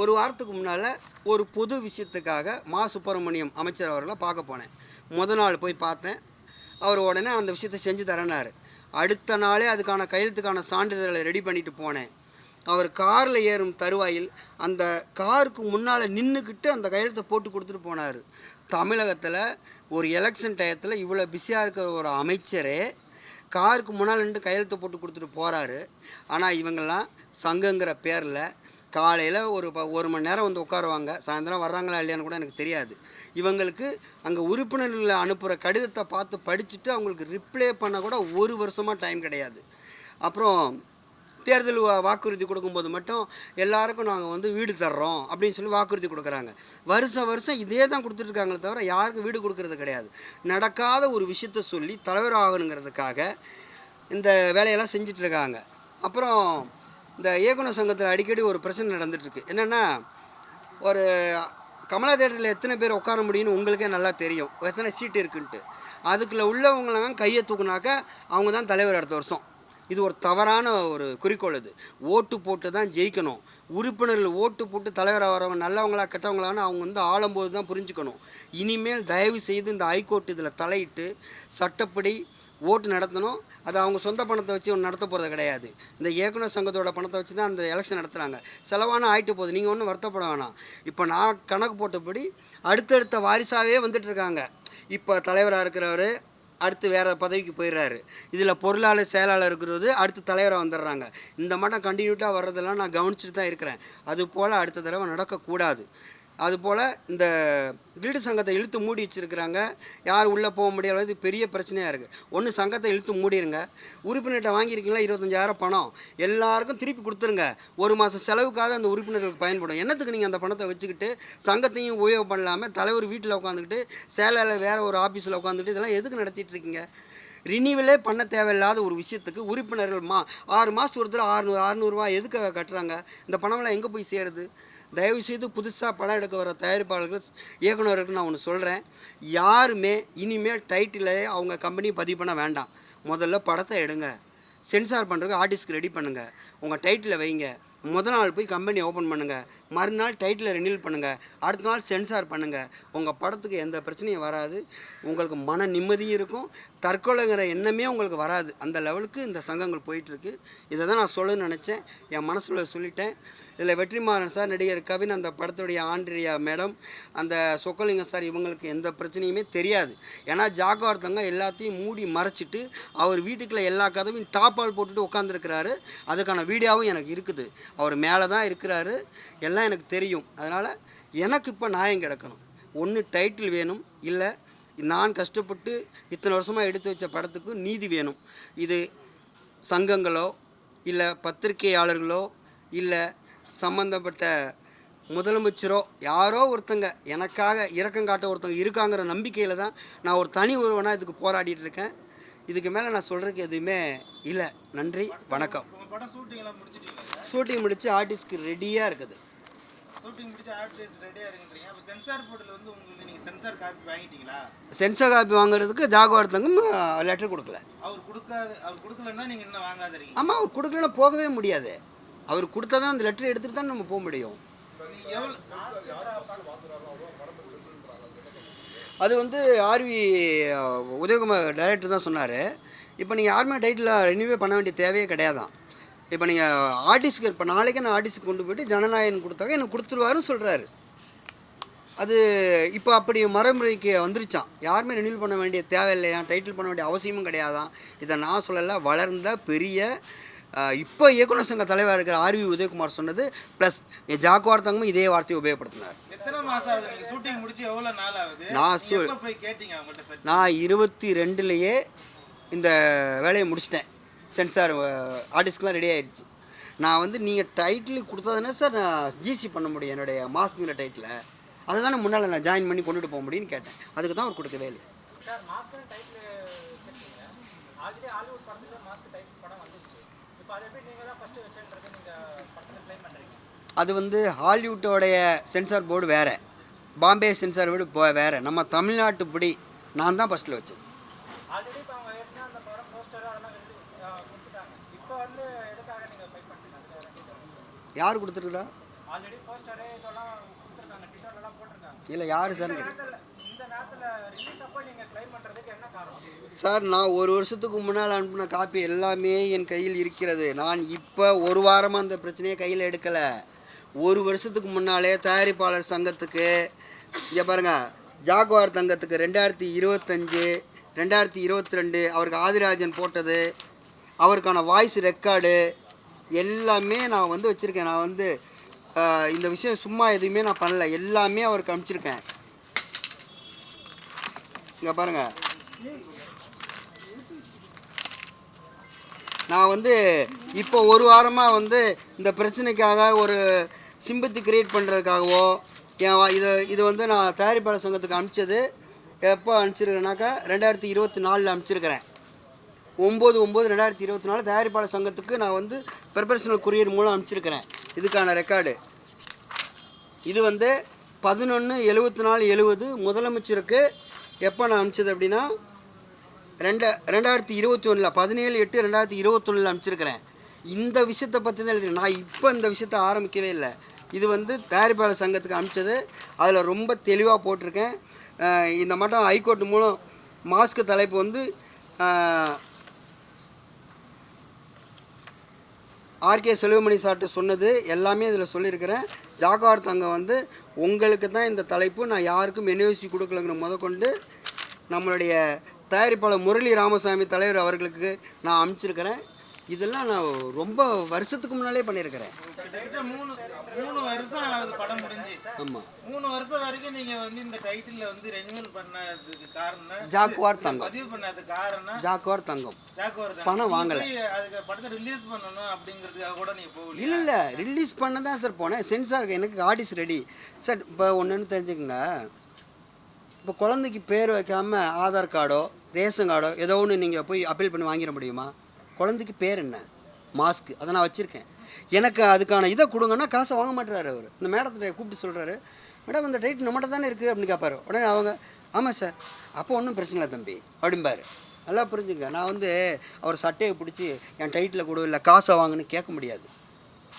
ஒரு வாரத்துக்கு முன்னால் ஒரு பொது விஷயத்துக்காக சுப்பிரமணியம் அமைச்சர் அவர்களை பார்க்க போனேன். நாள் போய் பார்த்தேன். அவர் உடனே அந்த விஷயத்தை செஞ்சு தரேன்னாரு. அடுத்த நாளே அதுக்கான கையெழுத்துக்கான சான்றிதழை ரெடி பண்ணிட்டு போனேன். அவர் காரில் ஏறும் தருவாயில் அந்த காருக்கு முன்னால் நின்றுக்கிட்டு அந்த கையெழுத்தை போட்டு கொடுத்துட்டு போனார். தமிழகத்தில் ஒரு எலெக்ஷன் டயத்தில் இவ்வளோ பிஸியாக இருக்கிற ஒரு அமைச்சரே காருக்கு முன்னால் நின்று கையெழுத்தை போட்டு கொடுத்துட்டு போகிறாரு. ஆனால் இவங்கெல்லாம் சங்கங்கிற பேரில் காலையில் ஒரு மணி நேரம் வந்து உட்காருவாங்க, சாயந்தரம் வர்றாங்களா இல்லையான்னு கூட எனக்கு தெரியாது. இவங்களுக்கு அங்கே உறுப்பினர்களை அனுப்புகிற கடிதத்தை பார்த்து படிச்சுட்டு அவங்களுக்கு ரிப்ளை பண்ண கூட 1 வருஷமாக டைம் கிடையாது. அப்புறம் தேர்தல் வாக்குறுதி கொடுக்கும்போது மட்டும் எல்லாருக்கும் நாங்கள் வந்து வீடு தர்றோம் அப்படின்னு சொல்லி வாக்குறுதி கொடுக்குறாங்க. வருஷம் இதே தான் கொடுத்துட்ருக்காங்களே தவிர யாருக்கும் வீடு கொடுக்கறது கிடையாது. நடக்காத ஒரு விஷயத்த சொல்லி தலைவர் ஆகணுங்கிறதுக்காக இந்த வேலையெல்லாம் செஞ்சிட்ருக்காங்க. அப்புறம் இந்த இயக்குனர் சங்கத்தில் அடிக்கடி ஒரு பிரச்சனை நடந்துகிட்ருக்கு. என்னென்னா, ஒரு கமலா தேட்டரில் எத்தனை பேர் உட்கார முடியும்னு உங்களுக்கே நல்லா தெரியும், எத்தனை சீட்டு இருக்குன்ட்டு. அதுக்குள்ளே உள்ளவங்களாம் கையை தூக்குனாக்க அவங்க தான் தலைவர் அடுத்த வருஷம். இது ஒரு தவறான ஒரு குறிக்கோள். இது ஓட்டு போட்டு தான் ஜெயிக்கணும். உறுப்பினர்கள் ஓட்டு போட்டு தலைவராக வரவங்க நல்லவங்களா கெட்டவங்களான்னு அவங்க வந்து ஆளும்போது தான் புரிஞ்சுக்கணும். இனிமேல் தயவு செய்து இந்த ஹைகோர்ட் இதில் தலையிட்டு சட்டப்படி ஓட்டு நடத்தணும். அது அவங்க சொந்த பணத்தை வச்சு நடத்த போகிறது கிடையாது. இந்த இயக்குனர் சங்கத்தோட பணத்தை வச்சு தான் அந்த எலெக்ஷன் நடத்துகிறாங்க. செலவான ஆகிட்டு போகுது, நீங்கள் ஒன்றும் வருத்தப்பட வேணாம். இப்போ நான் கணக்கு போட்டபடி அடுத்தடுத்த வாரிசாகவே வந்துட்டுருக்காங்க. இப்போ தலைவராக இருக்கிறவர் அடுத்து வேறு பதவிக்கு போயிடுறாரு. இதில் பொருளாளர் செயலாளர் இருக்கிறது அடுத்து தலைவராக வந்துடுறாங்க. இந்த மட்டும் கண்டினியூட்டாக வர்றதெல்லாம் நான் கவனிச்சுட்டு தான் இருக்கிறேன். அதுபோல் அடுத்த தடவை நடக்கக்கூடாது. அதுபோல் இந்த கில்டு சங்கத்தை இழுத்து மூடி வச்சுருக்கிறாங்க. யார் உள்ளே போக முடியாது, பெரிய பிரச்சனையாக இருக்குது. ஒன்று சங்கத்தை இழுத்து மூடிடுங்க. உறுப்பினர்கிட்ட வாங்கியிருக்கீங்களா 25,000 பணம் எல்லாருக்கும் திருப்பி கொடுத்துருங்க. 1 மாதம் செலவுக்காக அந்த உறுப்பினர்களுக்கு பயன்படும். என்னத்துக்கு நீங்கள் அந்த பணத்தை வச்சுக்கிட்டு சங்கத்தையும் உபயோகம் பண்ணலாமல் தலைவர் வீட்டில் உட்காந்துக்கிட்டு சேலையில் வேறு ஒரு ஆஃபீஸில் உட்காந்துக்கிட்டு இதெல்லாம் எதுக்கு நடத்திட்டு இருக்கீங்க? ரினிவலே பண்ண தேவையில்லாத ஒரு விஷயத்துக்கு உறுப்பினர்கள் 6 மாதத்துக்கு ஒருத்தர் 600 எதுக்காக கட்டுறாங்க? இந்த பணமெல்லாம் எங்கே போய் சேருது? தயவுசெய்து புதுசாக படம் எடுக்க வர தயாரிப்பாளர்கள் இயக்குநருக்கு நான் ஒன்று சொல்கிறேன். யாருமே இனிமேல் டைட்டிலே அவங்க கம்பெனி பதிவு பண்ண வேண்டாம். முதல்ல படத்தை எடுங்க, சென்சார் பண்ணுறதுக்கு ஆர்டிஸ்ட்க்கு ரெடி பண்ணுங்கள், உங்கள் டைட்டிலை வைங்க. முதல் நாள் போய் கம்பெனி ஓப்பன் பண்ணுங்கள், மறுநாள் டைட்டிலை ரெனியூல் பண்ணுங்கள், அடுத்த நாள் சென்சார் பண்ணுங்கள். உங்கள் படத்துக்கு எந்த பிரச்சனையும் வராது. உங்களுக்கு மன நிம்மதியும் இருக்கும். தற்கொலைங்கிற எண்ணமே உங்களுக்கு வராது. அந்த லெவலுக்கு இந்த சங்கங்கள் போயிட்டுருக்கு. இதை தான் நான் சொல்லணும்னு நினச்சேன். என் மனசுல சொல்லிட்டேன். இதில் வெற்றிமாறன் சார், நடிகர் கவின், அந்த படத்துடைய ஆண்ட்ரியா மேடம், அந்த சொக்கலிங்கம் சார், இவங்களுக்கு எந்த பிரச்சனையுமே தெரியாது. ஏன்னா ஜாகவார்த்தங்க எல்லாத்தையும் மூடி மறைச்சிட்டு அவர் வீட்டுக்குள்ளே எல்லா கதவையும் டாப்பால் போட்டுட்டு உட்காந்துருக்கிறாரு. அதுக்கான வீடியோவும் எனக்கு இருக்குது. அவர் மேலே தான் இருக்கிறாரு, எல்லாம் எனக்கு தெரியும். அதனால் எனக்கு இப்போ நியாயம் கிடைக்கணும். ஒன்று டைட்டில் வேணும், இல்லை நான் கஷ்டப்பட்டு இத்தனை வருஷமாக எடுத்து வச்ச படத்துக்கு நீதி வேணும். இது சங்கங்களோ இல்லை பத்திரிகையாளர்களோ இல்லை சம்மந்தப்பட்ட முதலமைச்சரோ யாரோ ஒருத்தங்க எனக்காக இரக்கம் காட்ட ஒருத்தங்க இருக்காங்கிற நம்பிக்கையில் தான் நான் ஒரு தனி ஒருவனாக இதுக்கு போராடிட்டு இருக்கேன். இதுக்கு மேலே நான் சொல்கிறதுக்கு எதுவுமே இல்லை. நன்றி, வணக்கம். ஷூட்டிங் முடித்து ஆர்டிஸ்ட்க்கு ரெடியாக இருக்குது. சென்சார் காப்பி வாங்குறதுக்கு ஜாகுவார் தங்கம் லெட்டர் கொடுக்கல. ஆமாம், அவர் கொடுக்கலன்னா போகவே முடியாது. அவர் கொடுத்தா தான் அந்த லெட்டர் எடுத்துகிட்டு தான் நம்ம போக முடியும். அது வந்து ஆர்வி உதயகுமார் டைரக்டர் தான் சொன்னார். இப்போ நீங்கள் யாருமே டைட்டில் ரெனியூவே பண்ண வேண்டிய தேவையே கிடையாதான். இப்போ நீங்கள் ஆர்டிஸ்ட்க்கு இப்போ நாளைக்கு நான் ஆர்டிஸ்ட்க்கு கொண்டு போய்ட்டு ஜனநாயகன் கொடுத்தாங்க எனக்கு கொடுத்துருவாருன்னு சொல்கிறாரு. அது இப்போ அப்படி மரமுறைக்கு வந்துருச்சான். யாருமே ரெனியூல் பண்ண வேண்டிய தேவையில்லையா, டைட்டில் பண்ண வேண்டிய அவசியமும் கிடையாதான். இதை நான் சொல்லலை, வளர்ந்த பெரிய இப்போ இயக்குனர் சங்க தலைவராக இருக்கிற ஆர்வி உதயகுமார் சொன்னது ப்ளஸ் ஜாக்குவார் தங்கமும் இதே வார்த்தையை உபயோகப்படுத்தினார். நான் 22லேயே இந்த வேலையை முடிச்சிட்டேன். சென்சார் ஆர்டிஸ்ட்லாம் ரெடி ஆகிடுச்சு. நான் வந்து நீங்கள் டைட்டில் கொடுத்ததுனா சார் நான் ஜிசி பண்ண முடியும் என்னுடைய மாஸ்க்குங்கிற டைட்டில். அதை தானே முன்னால் நான் ஜாயின் பண்ணி கொண்டுட்டு போக முடியும்னு கேட்டேன். அதுக்கு தான் அவர் கொடுக்கவே இல்லை. அது வந்து ஹாலிவுட்டோடைய சென்சார் போர்டு வேறு, பாம்பே சென்சார் போர்டு வேறு. நம்ம தமிழ்நாட்டுப்படி நான் தான் ஃபஸ்ட்டில் வச்சேன். யார் கொடுத்துருக்குறா? இல்லை யார் சார்? சார் நான் ஒரு வருஷத்துக்கு முன்னால் அனுப்பின காப்பி எல்லாமே என் கையில் இருக்கிறது. நான் இப்போ ஒரு வாரமாக அந்த பிரச்சனையை கையில் எடுக்கலை. ஒரு வருஷத்துக்கு முன்னாலே தயாரிப்பாளர் சங்கத்துக்கு இங்கே பாருங்கள், ஜாகுவார் தங்கத்துக்கு 2025 2022 அவருக்கு ஆதிராஜன் போட்டது, அவருக்கான வாய்ஸ் ரெக்கார்டு எல்லாமே நான் வந்து வச்சுருக்கேன். நான் வந்து இந்த விஷயம் சும்மா எதுவுமே நான் பண்ணல, எல்லாமே அவருக்கு அனுப்பிச்சிருக்கேன். இங்கே பாருங்கள், நான் வந்து இப்போ ஒரு வாரமாக வந்து இந்த பிரச்சனைக்காக ஒரு சிம்பத்தி கிரியேட் பண்ணுறதுக்காகவோ இது வந்து நான் தயாரிப்பாளர் சங்கத்துக்கு அனுப்பிச்சது எப்போ அனுப்பிச்சிருக்கேனாக்கா 2024 அனுப்பிச்சிருக்கிறேன். 9/9/2024 தயாரிப்பாளர் சங்கத்துக்கு நான் வந்து ப்ரொபஷனல் கொரியர் மூலம் அனுப்பிச்சிருக்கிறேன். இதுக்கான ரெக்கார்டு இது வந்து 11/74/70 முதலமைச்சருக்கு எப்போ நான் அனுப்பிச்சது அப்படின்னா 2021 17/8/2021 அனுப்பிச்சிருக்கிறேன். இந்த விஷயத்தை பற்றி தான் எழுதுறேன். நான் இப்போ இந்த விஷயத்தை ஆரம்பிக்கவே இல்லை. இது வந்து தயாரிப்பாளர் சங்கத்துக்கு அனுப்பிச்சது. அதில் ரொம்ப தெளிவாக போட்டிருக்கேன். இந்த மட்டும் ஹைகோர்ட் மூலம் மாஸ்க்கு தலைப்பு வந்து ஆர்கே செல்வமணி சார்ட்டு சொன்னது எல்லாமே இதில் சொல்லியிருக்கிறேன். ஜாகுவார் தங்கம் வந்து உங்களுக்கு தான் இந்த தலைப்பு, நான் யாருக்கும் என்ஓசி கொடுக்கலங்கிற முதற்கொண்டு நம்மளுடைய தயாரிப்பாளர் முரளி ராமசாமி தலைவர் அவர்களுக்கு நான் அனுப்பிச்சிருக்கிறேன். இதெல்லாம் நான் ரொம்ப வருஷத்துக்கு முன்னாலே பண்ணியிருக்கிறேன். 3 வருஷம் ஆகுது படம் முடிஞ்சு. ஆமாம், 3 வருஷம் வரைக்கும் நீங்கள் வந்து இந்த டைட்டில் வந்து ரெனியூவல் பண்ணதுக்கு காரணம் ஜாகுவார் தங்கம். பதிவு பண்ணதுக்கு காரணம் ஜாகுவார் தங்கம் பணம் வாங்கலை. அதுக்கு படத்தை ரிலீஸ் பண்ணணும் அப்படிங்கிறதுக்காக கூட நீங்கள் போகல? இல்லை, ரிலீஸ் பண்ண தான் சார் போனேன். சென்சாருக்கு எனக்கு ஆர்டிஸ்ட் ரெடி சார். இப்போ ஒன்றுன்னு தெரிஞ்சுக்கோங்க, இப்போ குழந்தைக்கு பேர் வைக்காமல் ஆதார் கார்டோ ரேஷன் கார்டோ ஏதோ ஒன்று நீங்கள் போய் அப்பீல் பண்ணி வாங்கிட முடியுமா? குழந்தைக்கு பேர் என்ன? மாஸ்க்கு. அதை நான் வச்சுருக்கேன். எனக்கு அதுக்கான இதை கொடுங்கன்னா காசை வாங்க மாட்டுறாரு அவர். இந்த மேடத்தை கூப்பிட்டு சொல்கிறாரு, மேடம் இந்த டைட்டில் நம்மகிட்ட தானே இருக்குது அப்படின்னு கேட்பாரு. உடனே அவங்க ஆமாம் சார், அப்போ ஒன்றும் பிரச்சனை இல்லை தம்பி அப்படிம்பாரு. நல்லா புரிஞ்சுங்க. நான் வந்து அவர் சட்டையை பிடிச்சி என் டைட்டில் கொடு இல்லை காசை வாங்குன்னு கேட்க முடியாது.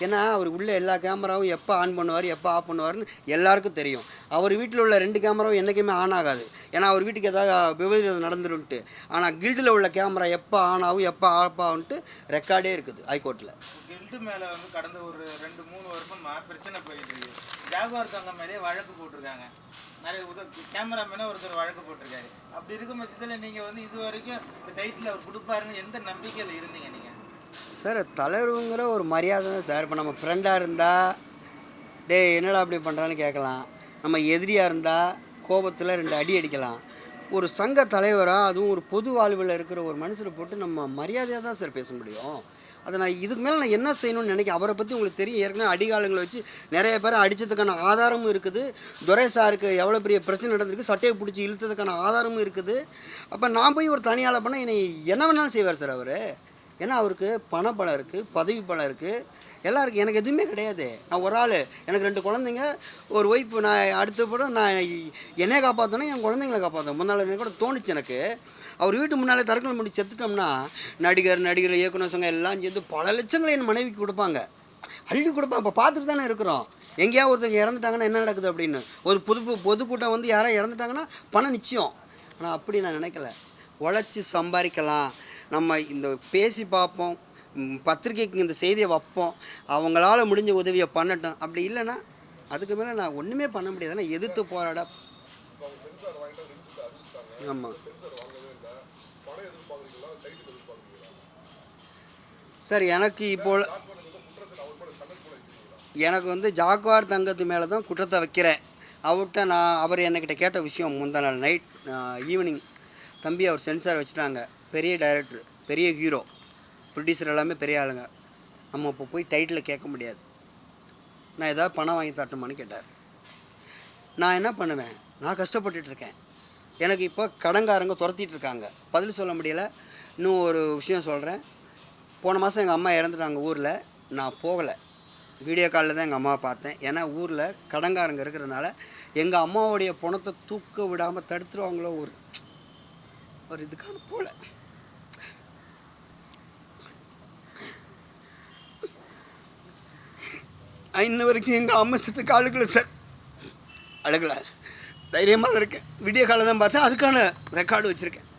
ஏன்னா அவர் உள்ள எல்லா கேமராவும் எப்போ ஆன் பண்ணுவார் எப்போ ஆஃப் பண்ணுவார்னு எல்லாருக்கும் தெரியும். அவர் வீட்டில் உள்ள 2 கேமராவும் என்றைக்குமே ஆன் ஆகாது. ஏன்னா அவர் வீட்டுக்கு ஏதாவது விபரீதம் நடந்துருன்ட்டு. ஆனால் கில்டில் உள்ள கேமரா எப்போ ஆன் ஆகும் எப்போ ஆஃப் ஆகுன்ட்டு ரெக்கார்டே இருக்குது ஹைகோர்ட்டில். கில்டு மேலே வந்து கடந்த ஒரு 2-3 வருஷமாக பிரச்சனை போயிட்டு இருக்கு. ஜாகுவார் தங்கம் மேலே வழக்கு போட்டிருக்காங்க. நிறைய கேமராமேனே ஒருத்தர் வழக்கு போட்டிருக்காரு. அப்படி இருக்கும் பட்சத்தில் நீங்கள் வந்து இது வரைக்கும் இந்த டைட்டில் அவர் கொடுப்பாருன்னு எந்த நம்பிக்கையில் இருந்தீங்க நீங்கள்? சார் தலைவருங்கிற ஒரு மரியாதை தான் சார். இப்போ நம்ம ஃப்ரெண்டாக இருந்தால் டே என்னடா அப்படி பண்ணுறான்னு கேட்கலாம். நம்ம எதிரியாக இருந்தால் கோபத்தில் 2 அடி அடிக்கலாம். ஒரு சங்க தலைவராக அதுவும் ஒரு பொது வாழ்வில் இருக்கிற ஒரு மனுஷரை போட்டு நம்ம மரியாதையாக தான் சார் பேச முடியும். அதை நான் இதுக்கு மேலே நான் என்ன செய்யணும்னு நினைக்கிறேன். அவரை பற்றி உங்களுக்கு தெரியும், ஏற்கனவே அடிகாலங்களை வச்சு நிறைய பேரை அடித்ததுக்கான ஆதாரமும் இருக்குது. துரை சாருக்கு எவ்வளோ பெரிய பிரச்சனை நடந்திருக்கு, சட்டையை பிடிச்சி இழுத்ததுக்கான ஆதாரமும் இருக்குது. அப்போ நான் போய் ஒரு தனியால் பண்ணால் என்னை என்ன வேணாலும் செய்வார் சார் அவர். ஏன்னா அவருக்கு பணப்பலம் இருக்குது, பதவி பலம் இருக்குது, எல்லாம் இருக்குது. எனக்கு எதுவுமே கிடையாது. நான் ஒரு ஆள், எனக்கு 2 குழந்தைங்க, ஒரு ஒய்ஃப். நான் அடுத்த படம் நான் என்னையை காப்பாற்றணும், என் குழந்தைங்களை காப்பாற்றணும். முன்னால் கூட தோணுச்சு எனக்கு. அவர் வீட்டு முன்னாலே தற்கொலை பண்ணி செத்துட்டோம்னா நடிகர் இயக்குனர் சங்கம் எல்லாம் சேர்ந்து பல லட்சங்களை என் மனைவிக்கு கொடுப்பாங்க, அள்ளி கொடுப்பாங்க. இப்போ பார்த்துட்டு தானே இருக்கிறோம். எங்கேயாவது ஒருத்தங்க இறந்துட்டாங்கன்னா என்ன நடக்குது அப்படின்னு. ஒரு பொதுக்கூட்டம் வந்து யாராவது இறந்துட்டாங்கன்னா பணம் நிச்சயம். ஆனால் அப்படி நான் நினைக்கல. உழைச்சி சம்பாதிக்கலாம், நம்ம இந்த பேசி பார்ப்போம், பத்திரிக்கைக்கு இந்த செய்தியை வைப்போம், அவங்களால முடிஞ்ச உதவியை பண்ணட்டும். அப்படி இல்லைன்னா அதுக்கு மேலே நான் ஒன்றுமே பண்ண முடியாது. ஆனால் எதிர்த்து போராட. ஆமாம் சார் எனக்கு எனக்கு வந்து ஜாகுவார் தங்கத்து மேலே தான் குற்றத்தை வைக்கிறேன். அவர் என்கிட்ட கேட்ட விஷயம் முந்தா நாள் நைட் ஈவினிங், தம்பி அவர் சென்சார் வச்சுட்டாங்க, பெரிய டைரக்டர், பெரிய ஹீரோ, ப்ரொடியூசர் எல்லாமே பெரிய ஆளுங்க, நம்ம இப்போ போய் டைட்டில் கேட்க முடியாது, நான் ஏதாவது பணம் வாங்கி தரட்டுமான்னு கேட்டார். நான் என்ன பண்ணுவேன், நான் கஷ்டப்பட்டுட்ருக்கேன், எனக்கு இப்போ கடங்காரங்க துரத்திட்டு இருக்காங்க, பதில் சொல்ல முடியலை. இன்னும் ஒரு விஷயம் சொல்கிறேன், போன மாதம் எங்கள் அம்மா இறந்துட்டாங்க ஊரில், நான் போகலை, வீடியோ காலில் தான் எங்கள் அம்மாவை பார்த்தேன். ஏன்னா ஊரில் கடங்காரங்க இருக்கிறதுனால எங்கள் அம்மாவுடைய பணத்தை தூக்க விடாமல் தடுத்துருவாங்களோ ஒரு இதுக்கான போல. இன்ன வரைக்கும் எங்கள் அம்மா சத்துக்கு அழுகலை சார், அழுகலை, தைரியமாக தான் இருக்கேன். வீடியோ காலில் தான் பார்த்தேன், அதுக்கான ரெக்கார்டு வச்சுருக்கேன்.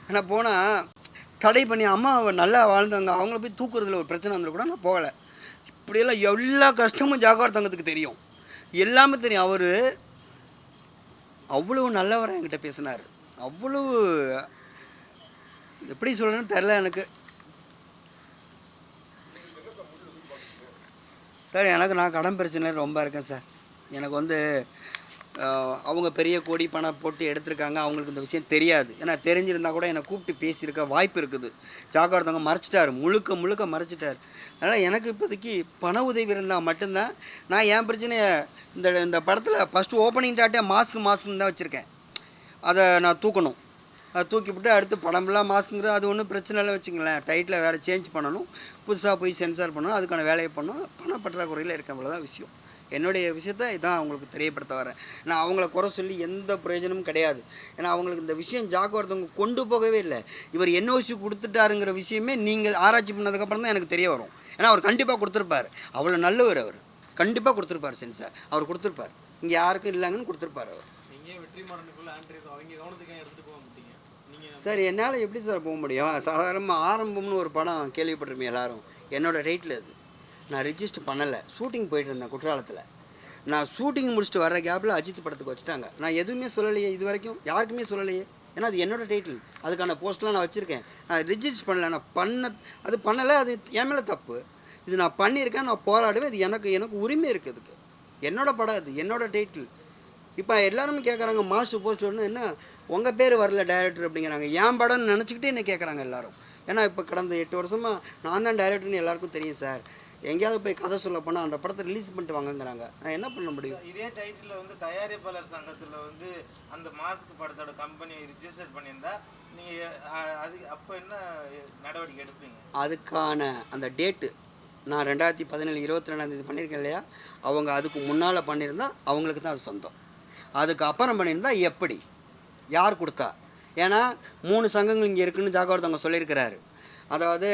ஏன்னா போனால் தடை பண்ணி அம்மா நல்லா வாழ்ந்தாங்க, அவங்கள போய் தூக்குறதுல ஒரு பிரச்சனை வந்துட கூட நான் போகலை. இப்படியெல்லாம் எல்லா கஷ்டமும் ஜாகுவார் தங்கத்துக்கு தெரியும், எல்லாமே தெரியும். அவர் அவ்வளோ நல்லவராக என்கிட்ட பேசினார், அவ்வளோ எப்படி சொல்கிறேன்னு தெரில எனக்கு. சார் நான் கடன் பிரச்சனை ரொம்ப இருக்கேன் சார். எனக்கு வந்து அவங்க பெரிய கோடி பணம் போட்டு எடுத்திருக்காங்க, அவங்களுக்கு இந்த விஷயம் தெரியாது. ஏன்னா தெரிஞ்சிருந்தால் கூட என்னை கூப்பிட்டு பேசியிருக்க வாய்ப்பு இருக்குது. ஜாகுவார் தங்கம் மறைச்சிட்டார், முழுக்க மறைச்சிட்டார். அதனால் எனக்கு இப்போதைக்கு பண உதவி இருந்தால் மட்டும்தான் நான் என் பிரச்சனையை இந்த படத்தில் ஃபஸ்ட்டு ஓப்பனிங் டாட்டே மாஸ்க்குன்னு தான் வச்சுருக்கேன். அதை நான் தூக்கணும், அதை தூக்கிவிட்டு அடுத்து படம்லாம் மாஸ்க்குங்கிறது அது ஒன்றும் பிரச்சனை இல்லை வச்சுங்களேன். டைட்டில் வேறு சேஞ்ச் பண்ணணும், புதுசாக போய் சென்சார் பண்ணணும், அதுக்கான வேலையை பண்ணணும். பண பற்றாக்குறையில் இருக்க அவ்வளோதான் விஷயம். என்னுடைய விஷயத்த இதான் அவங்களுக்கு தெரியப்படுத்த வரேன். நான் அவங்கள குறை சொல்லி எந்த பிரயோஜனமும் கிடையாது. ஏன்னா அவங்களுக்கு இந்த விஷயம் ஜாகுவார் தங்கம் கொண்டு போகவே இல்லை. இவர் என்ஓசி கொடுத்துட்டாருங்கிற விஷயமே நீங்கள் ஆராய்ச்சி பண்ணதுக்கப்புறம் தான் எனக்கு தெரிய வரும். ஏன்னா அவர் கண்டிப்பாக கொடுத்துருப்பார், அவ்வளோ நல்லவர், அவர் கண்டிப்பாக கொடுத்துருப்பார் சென்சார், அவர் கொடுத்துருப்பார், இங்கே யாருக்கும் இல்லைங்கன்னு கொடுத்துருப்பார் அவர். சார் என்னால் எப்படி சார் போக முடியும்? சாதாரணமாக ஆரம்பம்னு ஒரு படம் கேள்விப்பட்டிருப்பீங்க எல்லாரும், என்னோடய டைட்டில் அது. நான் ரிஜிஸ்டர் பண்ணலை, ஷூட்டிங் போயிட்டு இருந்தேன் குற்றாலத்தில். நான் ஷூட்டிங் முடிச்சுட்டு வர கேப்பில் அஜித் படத்துக்கு வச்சுட்டாங்க. நான் எதுவுமே சொல்லலையே, இது வரைக்கும் யாருக்குமே சொல்லலையே. ஏன்னா அது என்னோடய டைட்டில், அதுக்கான போஸ்ட்லாம் நான் வச்சுருக்கேன். நான் ரிஜிஸ்டர் பண்ணலை, நான் பண்ணலை, அது என் மேலே தப்பு. இது நான் பண்ணியிருக்கேன், நான் போராடுவேன், இது எனக்கு உரிமை இருக்குது, அதுக்கு என்னோடய படம், அது என்னோடய டைட்டில். இப்போ எல்லாருமே கேட்குறாங்க மாஸ்டர் போஸ்ட் வரணும், என்ன உங்கள் பேர் வரல டைரக்டர் அப்படிங்கிறாங்க. என் படம்னு நினச்சிக்கிட்டே என்ன கேட்குறாங்க எல்லோரும். ஏன்னா இப்போ கடந்த 8 வருஷமாக நான் தான் டைரக்டர்னு எல்லாருக்கும் தெரியும் சார். எங்கேயாவது போய் கதை சொல்ல போனால் அந்த படத்தை ரிலீஸ் பண்ணிட்டு வாங்கங்கிறாங்க, நான் என்ன பண்ண முடியும்? இதே டைட்டில் வந்து தயாரிப்பாளர் சங்கத்தில் வந்து அந்த மாஸ்க் படத்தோட கம்பெனி ரிஜிஸ்டர் பண்ணியிருந்தா நீங்கள் அப்போ என்ன நடவடிக்கை எடுப்பீங்க? அதுக்கான அந்த டேட்டு நான் 2017 22 பண்ணியிருக்கேன் இல்லையா, அவங்க அதுக்கு முன்னால் பண்ணியிருந்தால் அவங்களுக்கு தான் அது சொந்தம். அதுக்கு அப்புறம் பண்ணியிருந்தால் எப்படி, யார் கொடுத்தா? ஏன்னா 3 சங்கங்கள் இங்கே இருக்குதுன்னு ஜாகுவார் தங்கம் சொல்லியிருக்கிறாரு. அதாவது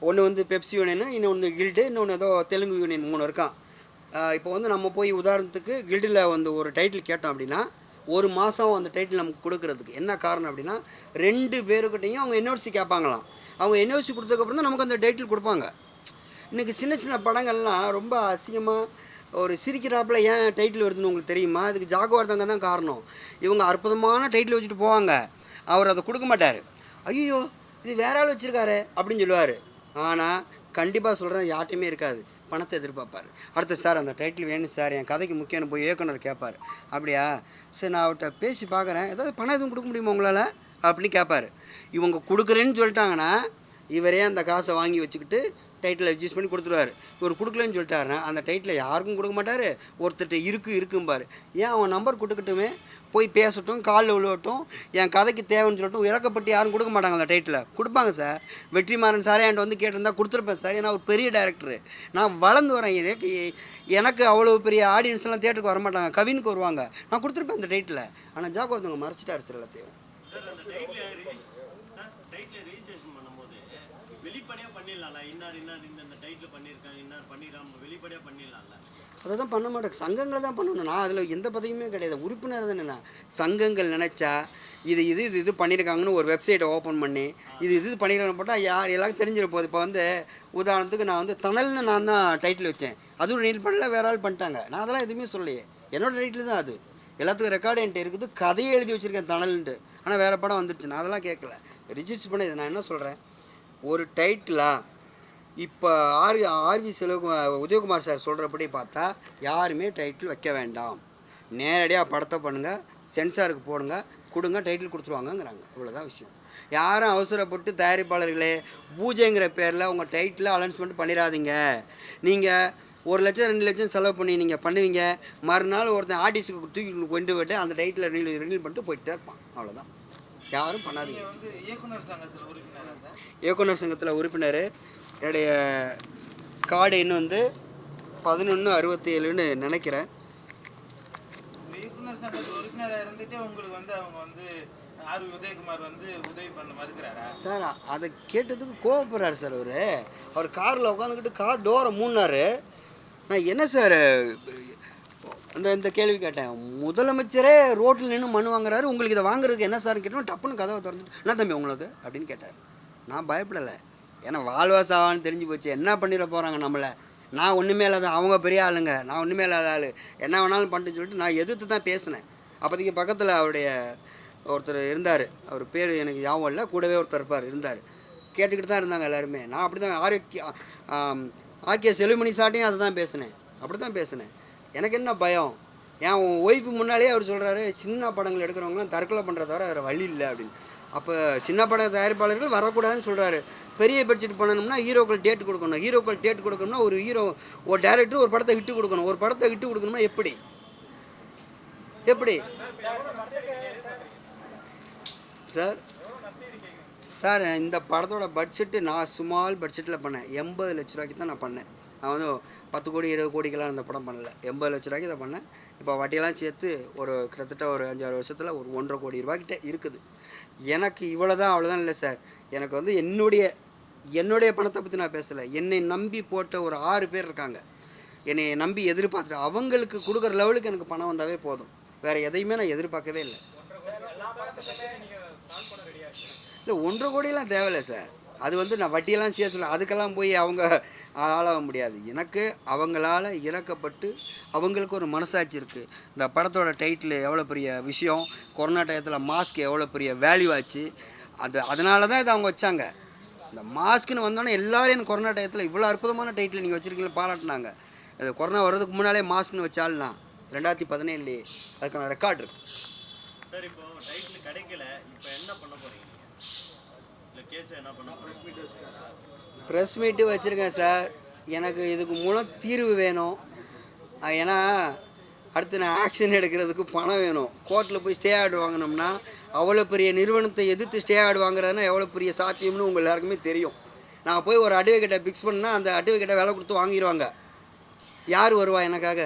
ஒன்று வந்து பெப்சி யூனியனு, இன்னொன்று கில்டு, இன்னொன்று ஏதோ தெலுங்கு யூனியன் 3 இருக்கான். இப்போ வந்து நம்ம போய் உதாரணத்துக்கு கில்டில் வந்து ஒரு டைட்டில் கேட்டோம் அப்படின்னா 1 மாதம் அந்த டைட்டில் நமக்கு கொடுக்குறதுக்கு என்ன காரணம் அப்படின்னா 2 பேருக்கிட்டையும் அவங்க என்ஓசி கேட்பாங்களாம். அவங்க என்ஓசி கொடுத்ததுக்கப்புறம் தான் நமக்கு அந்த டைட்டில் கொடுப்பாங்க. இன்றைக்கி சின்ன படங்கள்லாம் ரொம்ப அசிங்கமாக ஒரு சிரிக்கிறாப்பில் ஏன் டைட்டில் வருதுன்னு உங்களுக்கு தெரியுமா? அதுக்கு ஜாகுவார் தங்கம் தான் காரணம். இவங்க அற்புதமான டைட்டில் வச்சுட்டு போவாங்க, அவர் அதை கொடுக்க மாட்டார். ஐயோ இது வேற ஆள் வச்சுருக்காரு அப்படின்னு சொல்லுவார். ஆனால் கண்டிப்பாக சொல்கிறேன், யார்ட்டையுமே இருக்காது, பணத்தை எதிர்பார்ப்பார். அடுத்து சார் அந்த டைட்டில் வேணும் சார், என் கதைக்கு முக்கியம் போய் இயக்குனர் கேட்பார். அப்படியா சரி, நான் அவர்கிட்ட பேசி பார்க்குறேன், ஏதாவது பணம் எதுவும் கொடுக்க முடியுமா உங்களால் அப்படின்னு கேட்பார். இவங்க கொடுக்குறேன்னு சொல்லிட்டாங்கன்னா இவரே அந்த காசை வாங்கி வச்சுக்கிட்டு டைட்டில் அட்ஜஸ்ட் பண்ணி கொடுத்துருவார். இவர் கொடுக்கலன்னு சொல்லிட்டாருன்னா அந்த டைட்டில் யாருக்கும் கொடுக்க மாட்டார், ஒருத்தர்கிட்ட இருக்கும்பார். ஏன் அவன் நம்பர் கொடுக்கட்டுமே, போய் பேசட்டும், காலில் விழுவட்டும், என் கதைக்கு தேவைன்னு சொல்லட்டும். இறக்கப்பட்டு யாரும் கொடுக்க மாட்டாங்க அந்த டைட்டில். கொடுப்பாங்க சார், வெற்றிமாறன் சாரே என்கிட்ட வந்து கேட்டிருந்தா கொடுத்துருப்பேன் சார். ஏன்னா ஒரு பெரிய டைரக்டரு, நான் வளர்ந்து வரேன், எனக்கு அவ்வளோ பெரிய ஆடியன்ஸ்லாம் தேட்டருக்கு வரமாட்டாங்க, கவினுக்கு வருவாங்க, நான் கொடுத்துருப்பேன் அந்த டைட்டில். ஆனால் ஜாகுவார் தங்கம் மறைச்சிட்டார் சார் எல்லாத்தையும். அதை தான் பண்ண மாட்டேன், சங்கங்களை தான் பண்ணணும். நான் அதில் எந்த பதவியுமே கிடையாது, உறுப்பினர் தானே நான். சங்கங்கள் நினச்சா இது பண்ணியிருக்காங்கன்னு ஒரு வெப்சைட்டை ஓப்பன் பண்ணி இது பண்ணியிருக்காங்க போட்டால் எல்லாருக்கும் தெரிஞ்சிட போகுது. இப்போ வந்து உதாரணத்துக்கு நான் வந்து தணல்னு நான் தான் டைட்டில் வச்சேன், அதுவும் நீட் பண்ணல, வேற ஆள் பண்ணிட்டாங்க. நான் அதெல்லாம் எதுவுமே சொல்லலையே, என்னோடய டைட்டில் தான் அது. எல்லாத்துக்கும் ரெக்கார்டு என்கிட்ட இருக்குது, கதையை எழுதி வச்சுருக்கேன் தணல்ன்ட்டு. ஆனால் வேறு படம் வந்துருச்சு, நான் அதெல்லாம் கேட்கல, ரிஜிஸ்டர் பண்ண. இது நான் என்ன சொல்கிறேன், ஒரு டைட்டிலாக இப்போ ஆர்வி உதயகுமார் சார் சொல்கிறபடி பார்த்தா யாருமே டைட்டில் வைக்க வேண்டாம், நேரடியாக படத்தை பண்ணுங்கள், சென்சாருக்கு போடுங்க, கொடுங்க, டைட்டில் கொடுத்துருவாங்கங்கிறாங்க. இவ்வளோதான் விஷயம். யாரும் அவசரப்பட்டு தயாரிப்பாளர்களே பூஜைங்கிற பேரில் உங்கள் டைட்டில் அனௌன்ஸ்மெண்ட் பண்ணிடாதீங்க. நீங்கள் 1 லட்சம் 2 லட்சம் செலவு பண்ணி நீங்கள் பண்ணுவீங்க, மறுநாள் ஒருத்தன் ஆர்டிஸ்ட்டுக்கு தூக்கி கொண்டு போய்ட்டு அந்த டைட்டில் ரினியூல் பண்ணிட்டு போயிட்டே இருப்பான். அவ்வளோதான், யாரும் பண்ணாதீங்க. இயக்குனர் சங்கத்தில் உறுப்பினரா சார்? இயக்குனர் சங்கத்தில் உறுப்பினர். என்னுடைய கார்டு இன்னும் வந்து 1167ன்னு நினைக்கிறேன். இயக்குனர் சங்கத்தில் உறுப்பினராக இருந்துட்டு உங்களுக்கு வந்து அவங்க வந்து ஆர்வி உதயகுமார் வந்து உதவி பண்ண மறுக்கிறாரா சார்? அதை கேட்டதுக்கு கோவப்படுறாரு சார். அவர் காரில் உட்காந்துக்கிட்டு கார் டோரை மூடினார். நான் என்ன சார் இந்த கேள்வி கேட்டேன். முதலமைச்சரே ரோட்டில் நின்று மனு வாங்குறாரு, உங்களுக்கு இதை வாங்குறதுக்கு என்ன சார்னு கேட்டோம். டப்புன்னு கதவை திறந்துட்டு என்ன தம்பி உங்களுக்கு அப்படின்னு கேட்டார். நான் பயப்படலை, ஏன்னா வாழ்வாசாவான்னு தெரிஞ்சு போச்சு. என்ன பண்ணிட போகிறாங்க நம்மளை? நான் ஒன்றுமே இல்லாத, அவங்க பெரிய ஆளுங்க, நான் ஒன்றுமே இல்லாத ஆள், என்ன வேணாலும் பண்ணிட்டு சொல்லிட்டு நான் எதிர்த்து தான் பேசினேன். அப்போதைக்கு பக்கத்தில் அவருடைய ஒருத்தர் இருந்தார், அவர் பேர் எனக்கு ஞாபகம் இல்லை, கூடவே ஒருத்தர் இருந்தார். கேட்டுக்கிட்டு தான் இருந்தாங்க எல்லாருமே. நான் அப்படி தான் ஆர்கே செல்வமணி சாட்டையும் அதை தான் பேசினேன், அப்படி தான் பேசினேன். எனக்கு என்ன பயம்? என் ஒய்ஃபு முன்னாலேயே அவர் சொல்கிறாரு, சின்ன படங்கள் எடுக்கிறவங்களாம் தற்கொலை பண்ணுறத தவிர வேறு வழி இல்லை அப்படின்னு. அப்போ சின்ன பட தயாரிப்பாளர்கள் வரக்கூடாதுன்னு சொல்கிறாரு. பெரிய பட்ஜெட் பண்ணணும்னா ஹீரோக்கள் டேட் கொடுக்கணும். ஹீரோக்கள் டேட் கொடுக்கணும்னா ஒரு டேரக்டர் ஒரு படத்தை ஹிட்டு கொடுக்கணும். ஒரு படத்தை ஹிட்டு கொடுக்கணும்னா எப்படி சார் இந்த படத்தோட பட்ஜெட்டு நான் ஸ்மால் பட்ஜெட்டில் பண்ணேன். 80 லட்ச ரூபாய்க்கு தான் நான் பண்ணேன். நான் வந்து 10 கோடி 20 கோடிக்கெல்லாம் இந்த படம் பண்ணலை, 80 லட்ச ரூபாய்க்கு தான் பண்ணேன். இப்போ வட்டியெல்லாம் சேர்த்து கிட்டத்தட்ட ஒரு 5-6 வருஷத்தில் ஒரு 1.5 கோடி ரூபாய்க்கிட்ட இருக்குது. எனக்கு இவ்வளோதான் அவ்வளோதான் இல்லை சார். எனக்கு வந்து என்னுடைய பணத்தை பற்றி நான் பேசலை. என்னை நம்பி போட்ட ஒரு 6 பேர் இருக்காங்க, என்னை நம்பி எதிர்பார்த்துட்டு அவங்களுக்கு கொடுக்குற லெவலுக்கு எனக்கு பணம் வந்தாவே போதும். வேறு எதையுமே நான் எதிர்பார்க்கவே இல்லை. இல்லை 1.5 கோடியெல்லாம் தேவையில்லை சார். அது வந்து நான் வட்டியெல்லாம் சேர்த்துல அதுக்கெல்லாம் போய் அவங்க ஆளாக முடியாது. எனக்கு அவங்களால இறக்கப்பட்டு அவங்களுக்கு ஒரு மனசாட்சி இருக்குது. இந்த படத்தோட டைட்டில் எவ்வளோ பெரிய விஷயம், கொரோனா டயத்தில் மாஸ்க் எவ்வளோ பெரிய வேல்யூ ஆச்சு, அதனால தான் இதை அவங்க வச்சாங்க. இந்த மாஸ்க்குன்னு வந்தோன்னே எல்லோரும் எனக்கு கொரோனா டயத்தில் இவ்வளோ அற்புதமான டைட்டில் நீங்கள் வச்சுருக்கீங்களா பாராட்டினாங்க. அது கொரோனா வர்றதுக்கு முன்னாலே மாஸ்க்னு வச்சால்னா 2017 அதுக்கான ரெக்கார்ட் இருக்குது சார். இப்போ டைட்டில் கிடைக்கல, இப்போ என்ன பண்ண போகிறீங்க? இல்லை கேஸ் என்ன பண்ண போகிறீங்க? ப்ரெஸ் மீட்டு வச்சுருக்கேன் சார். எனக்கு இதுக்கு மூலம் தீர்வு வேணும். ஏன்னா அடுத்து நான் ஆக்ஷன் எடுக்கிறதுக்கு பணம் வேணும். கோர்ட்டில் போய் ஸ்டே ஆர்டர் வாங்கினோம்னா அவ்வளோ பெரிய நிறுவனத்தை எதிர்த்து ஸ்டே ஆர்டர் வாங்குறதுன்னா எவ்வளோ பெரிய சாத்தியம்னு உங்கள் எல்லாருக்குமே தெரியும். நான் போய் ஒரு அட்வொகேட்டை ஃபிக்ஸ் பண்ணால் அந்த அட்வொகேட்டை விலை கொடுத்து வாங்கிடுவாங்க. யார் வருவா எனக்காக?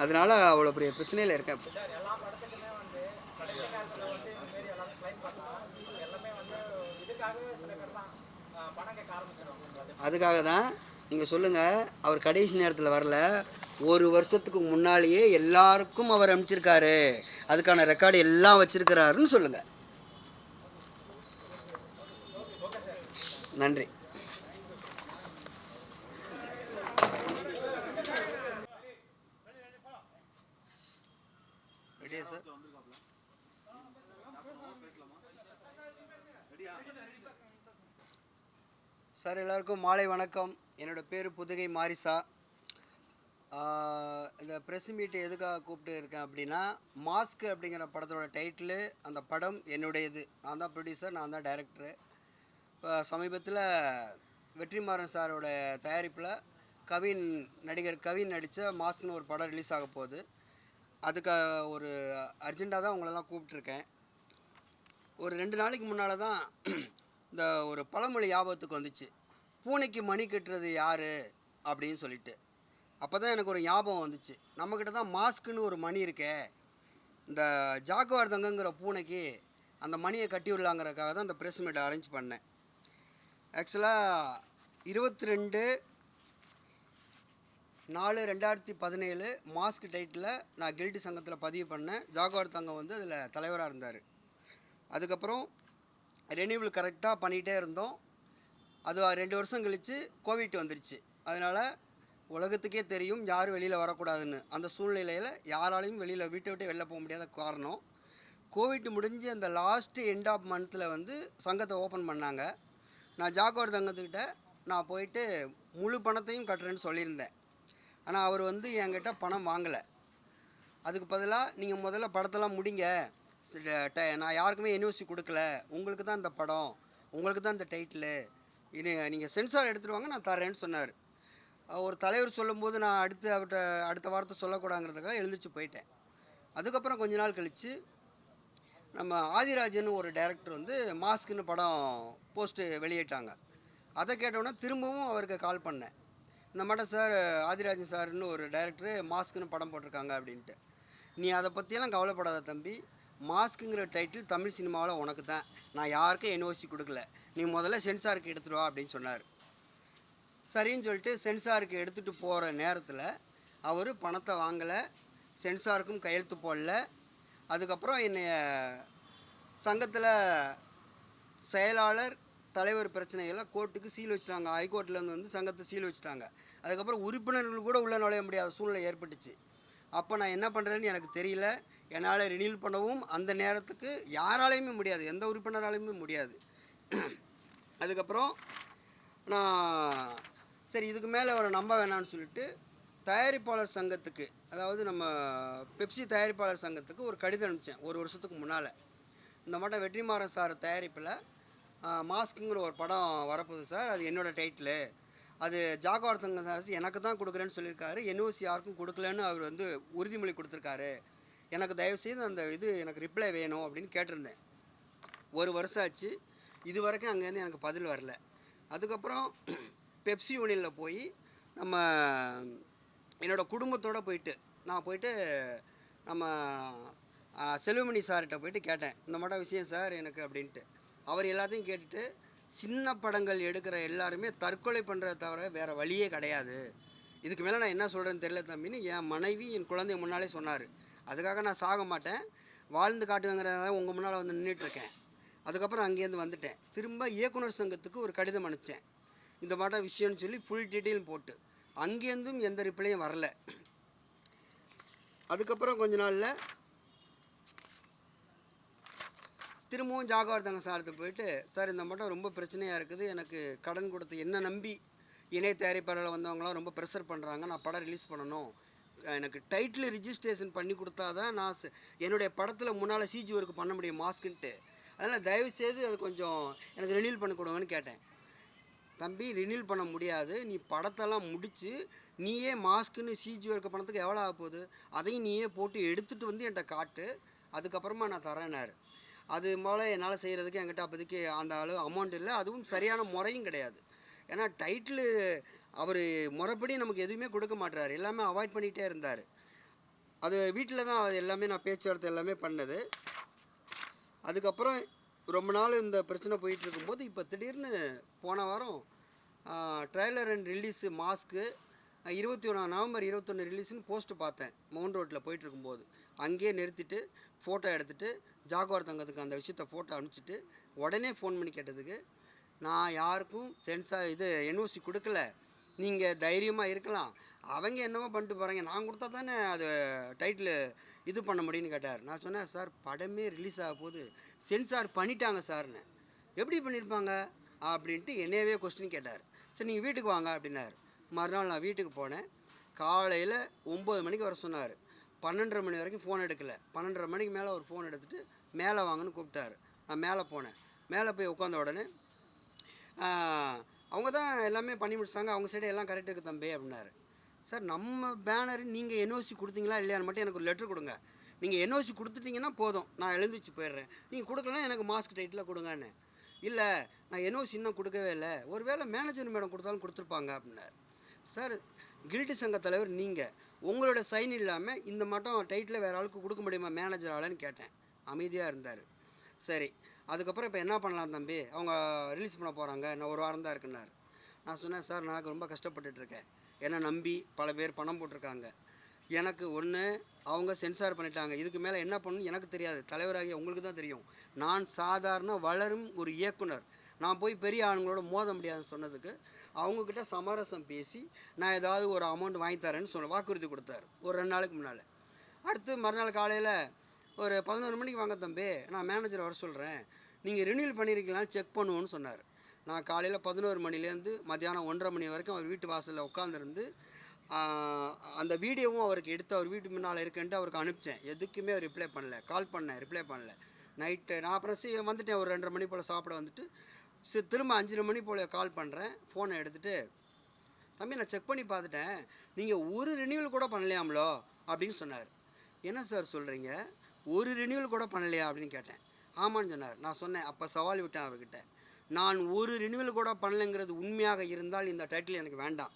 அதனால் அவ்வளோ பெரிய பிரச்சனையில் இருக்கேன். அதுக்காக தான் நீங்கள் சொல்லுங்கள், அவர் கடைசி நேரத்தில் வரல, 1 வருஷத்துக்கு முன்னாலேயே எல்லாருக்கும் அவர் அனுப்பிச்சிருக்காரு, அதுக்கான ரெக்கார்டு எல்லாம் வச்சிருக்கிறாருன்னு சொல்லுங்கள். நன்றி. சார் எல்லாருக்கும் மாலை வணக்கம். என்னோடய பேர் புதுகை மாரிசா. இந்த ப்ரெஸ் மீட்டு எதுக்காக கூப்பிட்டு இருக்கேன் அப்படின்னா, மாஸ்க் அப்படிங்கிற படத்தோட டைட்டிலு, அந்த படம் என்னுடையது. நான் தான் ப்ரொடியூசர், நான் தான் டைரக்டரு. இப்போ சமீபத்தில் வெற்றிமாறன் சாரோட தயாரிப்பில் நடிகர் கவின் நடித்த மாஸ்க்னு ஒரு படம் ரிலீஸ் ஆக போகுது. அதுக்கு ஒரு அர்ஜெண்ட்டாக தான் உங்களெல்லாம் கூப்பிட்ருக்கேன். ஒரு 2 நாளைக்கு முன்னால் தான் இந்த ஒரு பழமொழி ஞாபகத்துக்கு வந்துச்சு, பூனைக்கு மணி கட்டுறது யார் அப்படின்னு சொல்லிட்டு. அப்போ தான் எனக்கு ஒரு ஞாபகம் வந்துச்சு, நம்மக்கிட்ட தான் மாஸ்க்குன்னு ஒரு மணி இருக்கே, இந்த ஜாக்குவார் தங்கங்கிற பூனைக்கு அந்த மணியை கட்டி விடலாங்கிறதுக்காக தான் இந்த ப்ரெஸ் மீட்டை அரேஞ்ச் பண்ணேன். ஆக்சுவலாக 22/4/2017 மாஸ்க் டைட்டில் நான் கில்டு சங்கத்தில் பதிவு பண்ணேன். ஜாக்குவார் தங்கம் வந்து அதில் தலைவராக இருந்தார். அதுக்கப்புறம் ரெனியூவல் கரெக்டாக பண்ணிகிட்டே இருந்தோம். அது 2 வருஷம் கழித்து கோவிட் வந்துருச்சு. அதனால் உலகத்துக்கே தெரியும் யாரும் வெளியில் வரக்கூடாதுன்னு. அந்த சூழ்நிலையில் யாராலையும் வீட்டை விட்டு வெளில போக முடியாத காரணம், கோவிட் முடிஞ்சு அந்த லாஸ்ட்டு எண்ட் ஆஃப் மந்தில் வந்து சங்கத்தை ஓப்பன் பண்ணாங்க. நான் ஜாகுவார் தங்கத்துக்கிட்ட நான் போயிட்டு முழு பணத்தையும் கட்டுறேன்னு சொல்லியிருந்தேன். ஆனால் அவர் வந்து என்கிட்ட பணம் வாங்கலை. அதுக்கு பதிலாக நீங்கள் முதல்ல படத்தெல்லாம் முடிங்க, நான் யாருக்குமே என்ஓசி கொடுக்கல, உங்களுக்கு தான் இந்த படம், உங்களுக்கு தான் இந்த டைட்டிலு, நீங்கள் சென்சார் எடுத்துகிட்டு வாங்க நான் தரேன்னு சொன்னார். ஒரு தலைவர் சொல்லும்போது நான் அடுத்த வார்த்தை சொல்லக்கூடாங்கிறதுக்காக எழுந்திரிச்சு போயிட்டேன். அதுக்கப்புறம் கொஞ்ச நாள் கழித்து நம்ம ஆதிராஜன் ஒரு டைரக்டர் வந்து மாஸ்க்குன்னு படம் போஸ்ட்டு வெளியிட்டாங்க. அதை கேட்டோன்னே திரும்பவும் அவருக்கு கால் பண்ணேன். இந்த மாட்டம் சார், ஆதிராஜன் சார்னு ஒரு டைரக்டரு மாஸ்க்குன்னு படம் போட்டிருக்காங்க அப்படின்ட்டு. நீ அதை பற்றியெல்லாம் கவலைப்படாத தம்பி, மாஸ்க்குங்கிற டைட்டில் தமிழ் சினிமாவில் உனக்கு தான், நான் யாருக்கும் என்ஓசி கொடுக்கல, நீ முதல்ல சென்சாருக்கு எடுத்துகிட்டு வா அப்படின்னு சொன்னார். சரின்னு சொல்லிட்டு சென்சாருக்கு எடுத்துகிட்டு போகிற நேரத்தில் அவர் பணத்தை வாங்கலை, சென்சாருக்கும் கையெழுத்து போடல. அதுக்கப்புறம் என்னைய சங்கத்தில் செயலாளர் தலைவர் பிரச்சனைகளை கோர்ட்டுக்கு சீல் வச்சுட்டாங்க. ஹைகோர்ட்லேருந்து வந்து சங்கத்தை சீல் வச்சுட்டாங்க. அதுக்கப்புறம் உறுப்பினர்கள் கூட உள்ளே நுழைய முடியாத சூழ்நிலை ஏற்பட்டுச்சு. அப்போ நான் என்ன பண்ணுறேன்னு எனக்கு தெரியல. என்னால் ரினியூல் பண்ணவும் அந்த நேரத்துக்கு யாராலையுமே முடியாது, எந்த உறுப்பினராலையுமே முடியாது. அதுக்கப்புறம் நான் சரி இதுக்கு மேலே அவரை நம்ப வேணான்னு சொல்லிட்டு தயாரிப்பாளர் சங்கத்துக்கு, அதாவது நம்ம பெப்சி தயாரிப்பாளர் சங்கத்துக்கு ஒரு கடிதம் அனுப்பிச்சேன் 1 வருஷத்துக்கு முன்னால். இந்த மாட்டம் வெற்றிமாறன் சார் தயாரிப்பில் மாஸ்க்குங்கிற ஒரு படம் வரப்போகுது சார், அது என்னோடய டைட்டிலு, அது ஜாகுவார் தங்கம் சார் எனக்கு தான் கொடுக்குறேன்னு சொல்லியிருக்காரு, என்ஓசி யாருக்கும் கொடுக்கலன்னு அவர் வந்து உறுதிமொழி கொடுத்துருக்காரு, எனக்கு தயவுசெய்து அந்த எனக்கு ரிப்ளை வேணும் அப்படின்னு கேட்டிருந்தேன். 1 வருஷம் ஆச்சு, இது வரைக்கும் அங்கேருந்து எனக்கு பதில் வரல. அதுக்கப்புறம் பெப்சி யூனியனில் போய் நம்ம என்னோடய குடும்பத்தோடு நான் போயிட்டு நம்ம செல்வமணி சார்கிட்ட போயிட்டு கேட்டேன், இந்த மாட்டம் விஷயம் சார் எனக்கு அப்படின்ட்டு. அவர் எல்லாத்தையும் கேட்டுட்டு, சின்ன படங்கள் எடுக்கிற எல்லாருமே தற்கொலை பண்ணுறத தவிர வேறு வழியே கிடையாது, இதுக்கு மேலே நான் என்ன சொல்கிறேன்னு தெரியல தம்பின்னு என் மனைவி என் குழந்தை முன்னாலே சொன்னார். அதுக்காக நான் சாக மாட்டேன், வாழ்ந்து காட்டுவேங்கிறத உங்கள் முன்னால் வந்து நின்றுட்டுருக்கேன். அதுக்கப்புறம் அங்கேருந்து வந்துட்டேன். திரும்ப இயக்குனர் சங்கத்துக்கு ஒரு கடிதம் அனுப்பிச்சேன், இந்த மாட்டம் விஷயம்னு சொல்லி ஃபுல் டீட்டெயில் போட்டு. அங்கேருந்தும் எந்த ரிப்ளையும் வரல. அதுக்கப்புறம் கொஞ்ச நாளில் திரும்பவும் ஜாகுவார் தங்கம் சார்கிட்ட போயிட்டு, சார் இந்த மாட்டம் ரொம்ப பிரச்சனையாக இருக்குது, எனக்கு கடன் கொடுத்து என்ன நம்பி இணைய தயாரிப்பாளர்கள் வந்தவங்களாம் ரொம்ப ப்ரெஷர் பண்ணுறாங்க, நான் படம் ரிலீஸ் பண்ணணும், எனக்கு டைட்டில் ரிஜிஸ்ட்ரேஷன் பண்ணி கொடுத்தா தான் நான் என்னுடைய படத்தில் முன்னால் சிஜி ஒர்க் பண்ண முடியும் மாஸ்க்குன்ட்டு, அதனால் தயவுசெய்து அது கொஞ்சம் எனக்கு ரினியூல் பண்ணி கொடுங்கன்னு கேட்டேன். தம்பி ரினியூல் பண்ண முடியாது, நீ படத்தெல்லாம் முடித்து நீயே மாஸ்க்குன்னு சிஜி ஒர்க் பண்ணதுக்கு எவ்வளோ ஆக போகுது, அதையும் நீயே போட்டு எடுத்துகிட்டு வந்து என்கிட்ட காட்டு, அதுக்கப்புறமா நான் தரேன்னாரு. அது போல் என்னால் செய்கிறதுக்கு என்கிட்ட அப்போதைக்கு அந்த அளவு அமௌண்ட் இல்லை, அதுவும் சரியான முறையும் கிடையாது. ஏன்னா டைட்டிலு அவர் முறைப்படி நமக்கு எதுவுமே கொடுக்க மாட்டார், எல்லாமே அவாய்ட் பண்ணிகிட்டே இருந்தார். அது வீட்டில் தான் அது எல்லாமே நான் பேச்சுவார்த்தை எல்லாமே பண்ணது. அதுக்கப்புறம் ரொம்ப நாள் இந்த பிரச்சனை போயிட்டுருக்கும்போது இப்போ திடீர்னு போன வாரம் ட்ரெய்லர் அண்ட் ரிலீஸு மாஸ்க்கு 21 நவம்பர் 21 ரிலீஸ்னு போஸ்ட்டு பார்த்தேன் மவுண்ட் ரோட்டில் போயிட்டுருக்கும்போது. அங்கேயே நிறுத்திட்டு ஃபோட்டோ எடுத்துகிட்டு ஜாகுவார் தங்கத்துக்கு அந்த விஷயத்த ஃபோட்டோ அனுப்பிச்சிட்டு உடனே ஃபோன் பண்ணி கேட்டதுக்கு, நான் யாருக்கும் என்ஓசி கொடுக்கல, நீங்கள் தைரியமாக இருக்கலாம், அவங்க என்னவோ பண்ணிட்டு போகிறாங்க, நான் கொடுத்தா தானே அது டைட்டில் இது பண்ண முடியும்னு கேட்டார். நான் சொன்னேன், சார் படமே ரிலீஸ் ஆக போது சென்சார் பண்ணிட்டாங்க சார்னு. எப்படி பண்ணியிருப்பாங்க அப்படின்ட்டு என்னையவே கொஸ்டின் கேட்டார். சரி நீங்கள் வீட்டுக்கு வாங்க அப்படின்னார். மறுநாள் நான் வீட்டுக்கு போனேன். காலையில் 9 மணிக்கு வர சொன்னார். 12:30 மணி வரைக்கும் ஃபோன் எடுக்கலை. 12:30 மணிக்கு மேலே ஒரு ஃபோன் எடுத்துகிட்டு மேலே வாங்கன்னு கூப்பிட்டாரு. நான் மேலே போனேன். மேலே போய் உட்காந்த உடனே அவங்க தான் எல்லாமே பண்ணி முடிச்சிட்டாங்க, அவங்க சைடு எல்லாம் கரெக்டாக இருக்குது தம்பி அப்படின்னாரு. சார் நம்ம பேனர் நீங்கள் என்ஓசி கொடுத்தீங்களா இல்லையான்னு மட்டும் எனக்கு ஒரு லெட்ரு கொடுங்க, நீங்கள் என்ஓசி கொடுத்துட்டிங்கன்னா போதும், நான் எழுந்திரிச்சு போயிடுறேன், நீங்கள் கொடுக்கலன்னா எனக்கு மாஸ்க் டைட்டில் கொடுங்கன்னு. இல்லை நான் என்ஓசி இன்னும் கொடுக்கவே இல்லை, ஒரு வேளை மேனேஜர் மேடம் கொடுத்தாலும் கொடுத்துருப்பாங்க அப்படின்னாரு. சார் கில்டு சங்க தலைவர் நீங்கள், உங்களோட சைன் இல்லாமல் இந்த மட்டும் டைட்டில் வேறு ஆளுக்கு கொடுக்க முடியுமா மேனேஜர் ஆளுன்னு கேட்டேன். அமைதியாக இருந்தார். சரி அதுக்கப்புறம் இப்போ என்ன பண்ணலாம் தம்பி, அவங்க ரிலீஸ் பண்ண போகிறாங்க, இன்னும் 1 வாரம் தான் இருக்குன்னாரு. நான் சொன்னேன், சார் நான் ரொம்ப கஷ்டப்பட்டுட்ருக்கேன், என்னை நம்பி பல பேர் பணம் போட்டிருக்காங்க, எனக்கு ஒன்று அவங்க சென்சார் பண்ணிட்டாங்க, இதுக்கு மேலே என்ன பண்ணணும்னு எனக்கு தெரியாது, தலைவராகிய உங்களுக்கு தான் தெரியும், நான் சாதாரண வளரும் ஒரு இயக்குனர், நான் போய் பெரிய ஆளுங்களோட மோத முடியாதுன்னு சொன்னதுக்கு அவங்கக்கிட்ட சமரசம் பேசி நான் ஏதாவது ஒரு அமௌண்ட் வாங்கி தரேன்னு வாக்குறுதி கொடுத்தாரு ஒரு 2 நாளைக்கு முன்னால். அடுத்து மறுநாள் காலையில் ஒரு 11 மணிக்கு வாங்க தம்பி, நான் மேனேஜர் வர சொல்கிறேன், நீங்கள் ரினியூல் பண்ணியிருக்கீங்களான்னு செக் பண்ணுவோன்னு சொன்னார். நான் காலையில் 11 மணிலேருந்து மத்தியானம் 1:30 மணி வரைக்கும் அவர் வீட்டு வாசலில் உட்காந்துருந்து அந்த வீடியோவும் அவருக்கு எடுத்து அவர் வீட்டு முன்னால் இருக்குன்ட்டு அவருக்கு அனுப்பிச்சேன். எதுக்குமே அவர் ரிப்ளை பண்ணல. கால் பண்ணேன், ரிப்ளை பண்ணல. நைட்டு நான் அப்புறம் வந்துட்டேன். ஒரு 2:30 மணி போல் சாப்பிட வந்துட்டு திரும்ப 5:30 மணி போல் கால் பண்ணுறேன். ஃபோனை எடுத்துகிட்டு, தம்பி நான் செக் பண்ணி பார்த்துட்டேன், நீங்கள் ஒரு ரினியூவல் கூட பண்ணலையாமலோ அப்படின்னு சொன்னார். என்ன சார் சொல்கிறீங்க, ஒரு ரினியூவல் கூட பண்ணலையா அப்படின்னு கேட்டேன். ஆமான்னு சொன்னார். நான் சொன்னேன், அப்போ சவால் விட்டேன் அவர்கிட்ட, நான் ஒரு ரினியூவல் கூட பண்ணலைங்கிறது உண்மையாக இருந்தால் இந்த டைட்டில் எனக்கு வேண்டாம்,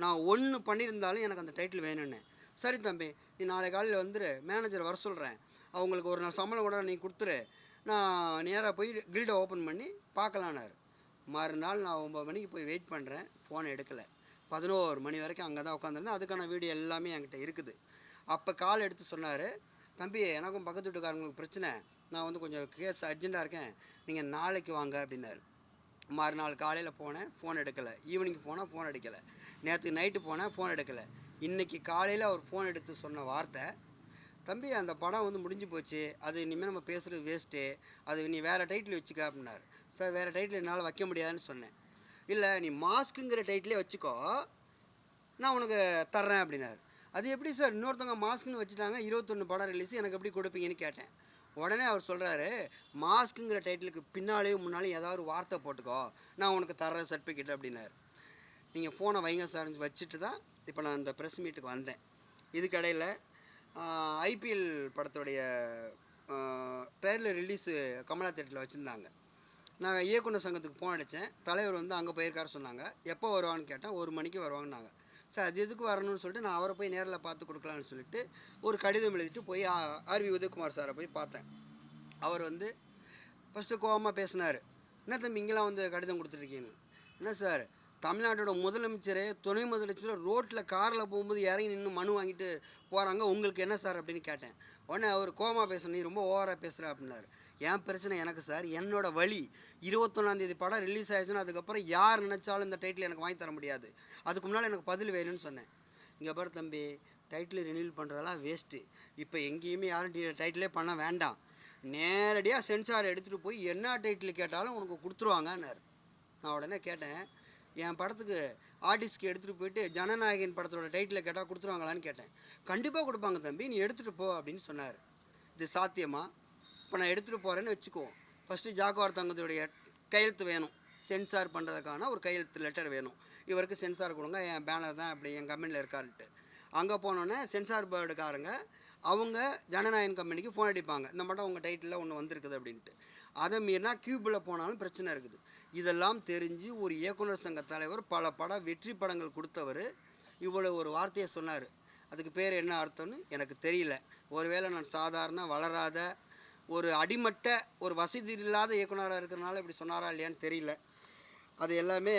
நான் ஒன்று பண்ணியிருந்தாலும் எனக்கு அந்த டைட்டில் வேணும்னு. சரி தம்பி, நீ நாளை காலையில் வந்துடு, மேனேஜர் வர சொல்கிறேன், அவங்களுக்கு ஒரு நாள் சம்பளம் கூட நீ கொடுத்துரு, நான் நேராக போய் கில்டை ஓப்பன் பண்ணி பார்க்கலான்னாரு. மறுநாள் நான் 9 மணிக்கு போய் வெயிட் பண்ணுறேன், ஃபோனை எடுக்கலை. 11 மணி வரைக்கும் அங்கே தான் உட்காந்துருந்தேன். அதுக்கான வீடியோ எல்லாமே என்கிட்ட இருக்குது. அப்போ கால் எடுத்து சொன்னார், தம்பி எனக்கும் பக்கத்து வீட்டுக்காரங்களுக்கு பிரச்சனை, நான் வந்து கொஞ்சம் கேஸ் அர்ஜெண்ட்டாக இருக்கேன், நீங்கள் நாளைக்கு வாங்க அப்படின்னாரு. மறுநாள் காலையில் போனேன், ஃபோன் எடுக்கலை. ஈவினிங் போனால் ஃபோன் எடுக்கலை. நேற்று நைட்டு போனேன், ஃபோன் எடுக்கலை. இன்றைக்கி காலையில் அவர் ஃபோன் எடுத்து சொன்ன வார்த்தை, தம்பி அந்த படம் வந்து முடிஞ்சு போச்சு, அது இனிமேல் நம்ம பேசுகிறது வேஸ்ட்டு, அது நீ வேறு டைட்டில் வச்சுக்க அப்படின்னாரு. சார் வேறு டைட்டில் என்னால் வைக்க முடியாதுன்னு சொன்னேன். இல்லை நீ மாஸ்க்குங்கிற டைட்டிலே வச்சுக்கோ, நான் உனக்கு தர்றேன் அப்படின்னாரு. அது எப்படி சார், இன்னொருத்தவங்க மாஸ்க்குன்னு வச்சுட்டாங்க, 21 படம் ரிலீஸ், எனக்கு எப்படி கொடுப்பீங்கன்னு கேட்டேன். உடனே அவர் சொல்கிறாரு, மாஸ்க்குங்கிற டைட்டிலுக்கு பின்னாலேயும் முன்னாலேயும் ஏதாவது ஒரு வார்த்தை போட்டுக்கோ, நான் உனக்கு தர்றேன் சர்டிஃபிகேட் அப்படின்னாரு. நீங்கள் ஃபோனை வைங்க சார் வச்சுட்டு தான் இப்போ நான் இந்த ப்ரெஸ் மீட்டுக்கு வந்தேன். இதுக்கடையில் ஐபிஎல் படத்துடைய ட்ரெயிலர் ரிலீஸு கமலா தேட்டரில் வச்சுருந்தாங்க. நான் இயக்குனர் சங்கத்துக்கு ஃபோன் அடித்தேன். தலைவர் வந்து அங்கே போயிருக்காரு சொன்னாங்க. எப்போ வருவான்னு கேட்டேன். 1 மணிக்கு வருவாங்கன்னாங்க. சார் அது எதுக்கு வரணும்னு சொல்லிட்டு நான் அவரை போய் நேரில் பார்த்து கொடுக்கலான்னு சொல்லிட்டு ஒரு கடிதம் எழுதிட்டு போய் ஆர்வி உதயகுமார் சாரை போய் பார்த்தேன். அவர் வந்து ஃபஸ்ட்டு கோவமாக பேசினார். என்ன தம்பி இங்கெல்லாம் வந்து கடிதம் கொடுத்துருக்கீங்க? என்ன சார், தமிழ்நாட்டோட முதலமைச்சரே துணை முதலமைச்சர் ரோட்டில் காரில் போகும்போது இறங்கி நின்று மனு வாங்கிட்டு போகிறாங்க, உங்களுக்கு என்ன சார் அப்படின்னு கேட்டேன். உடனே அவர் கோமா பேச, நீ ரொம்ப ஓவராக பேசுகிற அப்படின்னாரு. என் பிரச்சனை எனக்கு சார், என்னோடய வழி 21ஆம் தேதி படம் ரிலீஸ் ஆகிடுச்சுன்னா அதுக்கப்புறம் யார் நினச்சாலும் இந்த டைட்டில் எனக்கு வாங்கி தர முடியாது, அதுக்கு முன்னால் எனக்கு பதில் வேணும்னு சொன்னேன். இங்கே பாரு தம்பி, டைட்டில் ரினியூவல் பண்ணுறதெல்லாம் வேஸ்ட்டு, இப்போ எங்கேயுமே யாரும் டைட்டிலே பண்ண வேண்டாம், நேரடியாக சென்சார் எடுத்துகிட்டு போய் என்ன டைட்டில் கேட்டாலும் உனக்கு கொடுத்துருவாங்கன்னாரு. நான் உடனே கேட்டேன், என் படத்துக்கு ஆர்டிஸ்ட்க்கு எடுத்துகிட்டு போயிட்டு ஜனநாயகன் படத்தோட டைட்டில் கேட்டால் கொடுத்துருவாங்களான்னு கேட்டேன். கண்டிப்பாக கொடுப்பாங்க தம்பி, நீ எடுத்துகிட்டு போ அப்படின்னு சொன்னார். இது சாத்தியமா? இப்போ நான் எடுத்துகிட்டு போகிறேன்னு வச்சுக்குவோம். ஃபஸ்ட்டு ஜாகுவார் தங்கத்துடைய கையெழுத்து வேணும், சென்சார் பண்ணுறதுக்கான ஒரு கையெழுத்து லெட்டர் வேணும். இவருக்கு சென்சார் கொடுங்க, என் பேனர் தான் அப்படி என் கம்பெனியில் இருக்காருன்ட்டு. அங்கே போனோன்னே சென்சார் போர்டுக்காரங்க அவங்க ஜனநாயகன் கம்பெனிக்கு ஃபோன் அடிப்பாங்க, இந்த மட்டும் உங்கள் டைட்டிலில் ஒன்று வந்திருக்குது அப்படின்ட்டு. அதை மீறினா கியூபில் போனாலும் பிரச்சனை இருக்குது. இதெல்லாம் தெரிஞ்சு ஒரு இயக்குனர் சங்க தலைவர், பல வெற்றி படங்கள் கொடுத்தவர் இவ்வளோ ஒரு வார்த்தையை சொன்னார். அதுக்கு பேர் என்ன அர்த்தம்னு எனக்கு தெரியல. ஒருவேளை நான் சாதாரண வளராத ஒரு அடிமட்ட ஒரு வசதி இல்லாத இயக்குனராக இருக்கிறனால இப்படி சொன்னாரா இல்லையான்னு தெரியல. அது எல்லாமே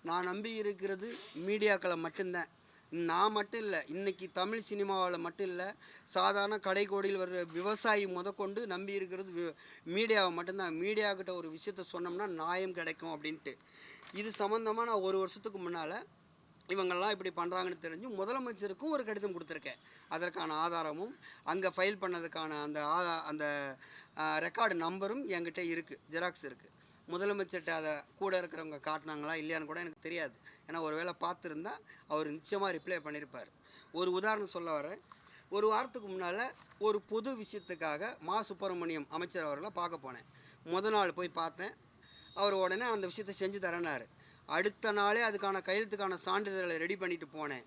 நான் நம்பி இருக்கிறது மீடியாக்களை மட்டும்தான். நான் மட்டும் இல்லை, இன்றைக்கி தமிழ் சினிமாவில் மட்டும் இல்லை, சாதாரண கடைக்கோடியில் வர்ற விவசாயி முதற்கொண்டு நம்பி இருக்கிறது மீடியாவை மட்டும்தான். மீடியாக்கிட்ட ஒரு விஷயத்த சொன்னோம்னா நியாயம் கிடைக்கும் அப்படின்ட்டு. இது சம்மந்தமாக நான் 1 வருஷத்துக்கு முன்னால் இவங்கெல்லாம் இப்படி பண்ணுறாங்கன்னு தெரிஞ்சு முதலமைச்சருக்கும் ஒரு கடிதம் கொடுத்துருக்கேன். அதற்கான ஆதாரமும் அங்கே ஃபைல் பண்ணதுக்கான அந்த ரெக்கார்டு நம்பரும் என்கிட்ட இருக்குது, ஜெராக்ஸ் இருக்குது. முதலமைச்சர்கிட்ட அதை கூட இருக்கிறவங்க காட்டினாங்களா இல்லையான்னு கூட எனக்கு தெரியாது. ஏன்னா ஒரு வேளை பார்த்துருந்தா அவர் நிச்சயமாக ரிப்ளை பண்ணியிருப்பார். ஒரு உதாரணம் சொல்ல வரேன். ஒரு வாரத்துக்கு முன்னால் ஒரு பொது விஷயத்துக்காக மா சுப்பிரமணியம் அமைச்சர் அவர்களை பார்க்க போனேன். முதல் நாள் போய் பார்த்தேன். அவர் உடனே அந்த விஷயத்தை செஞ்சு தரேன்னாரு. அடுத்த நாளே அதுக்கான கையெழுத்துக்கான சான்றிதழை ரெடி பண்ணிட்டு போனேன்.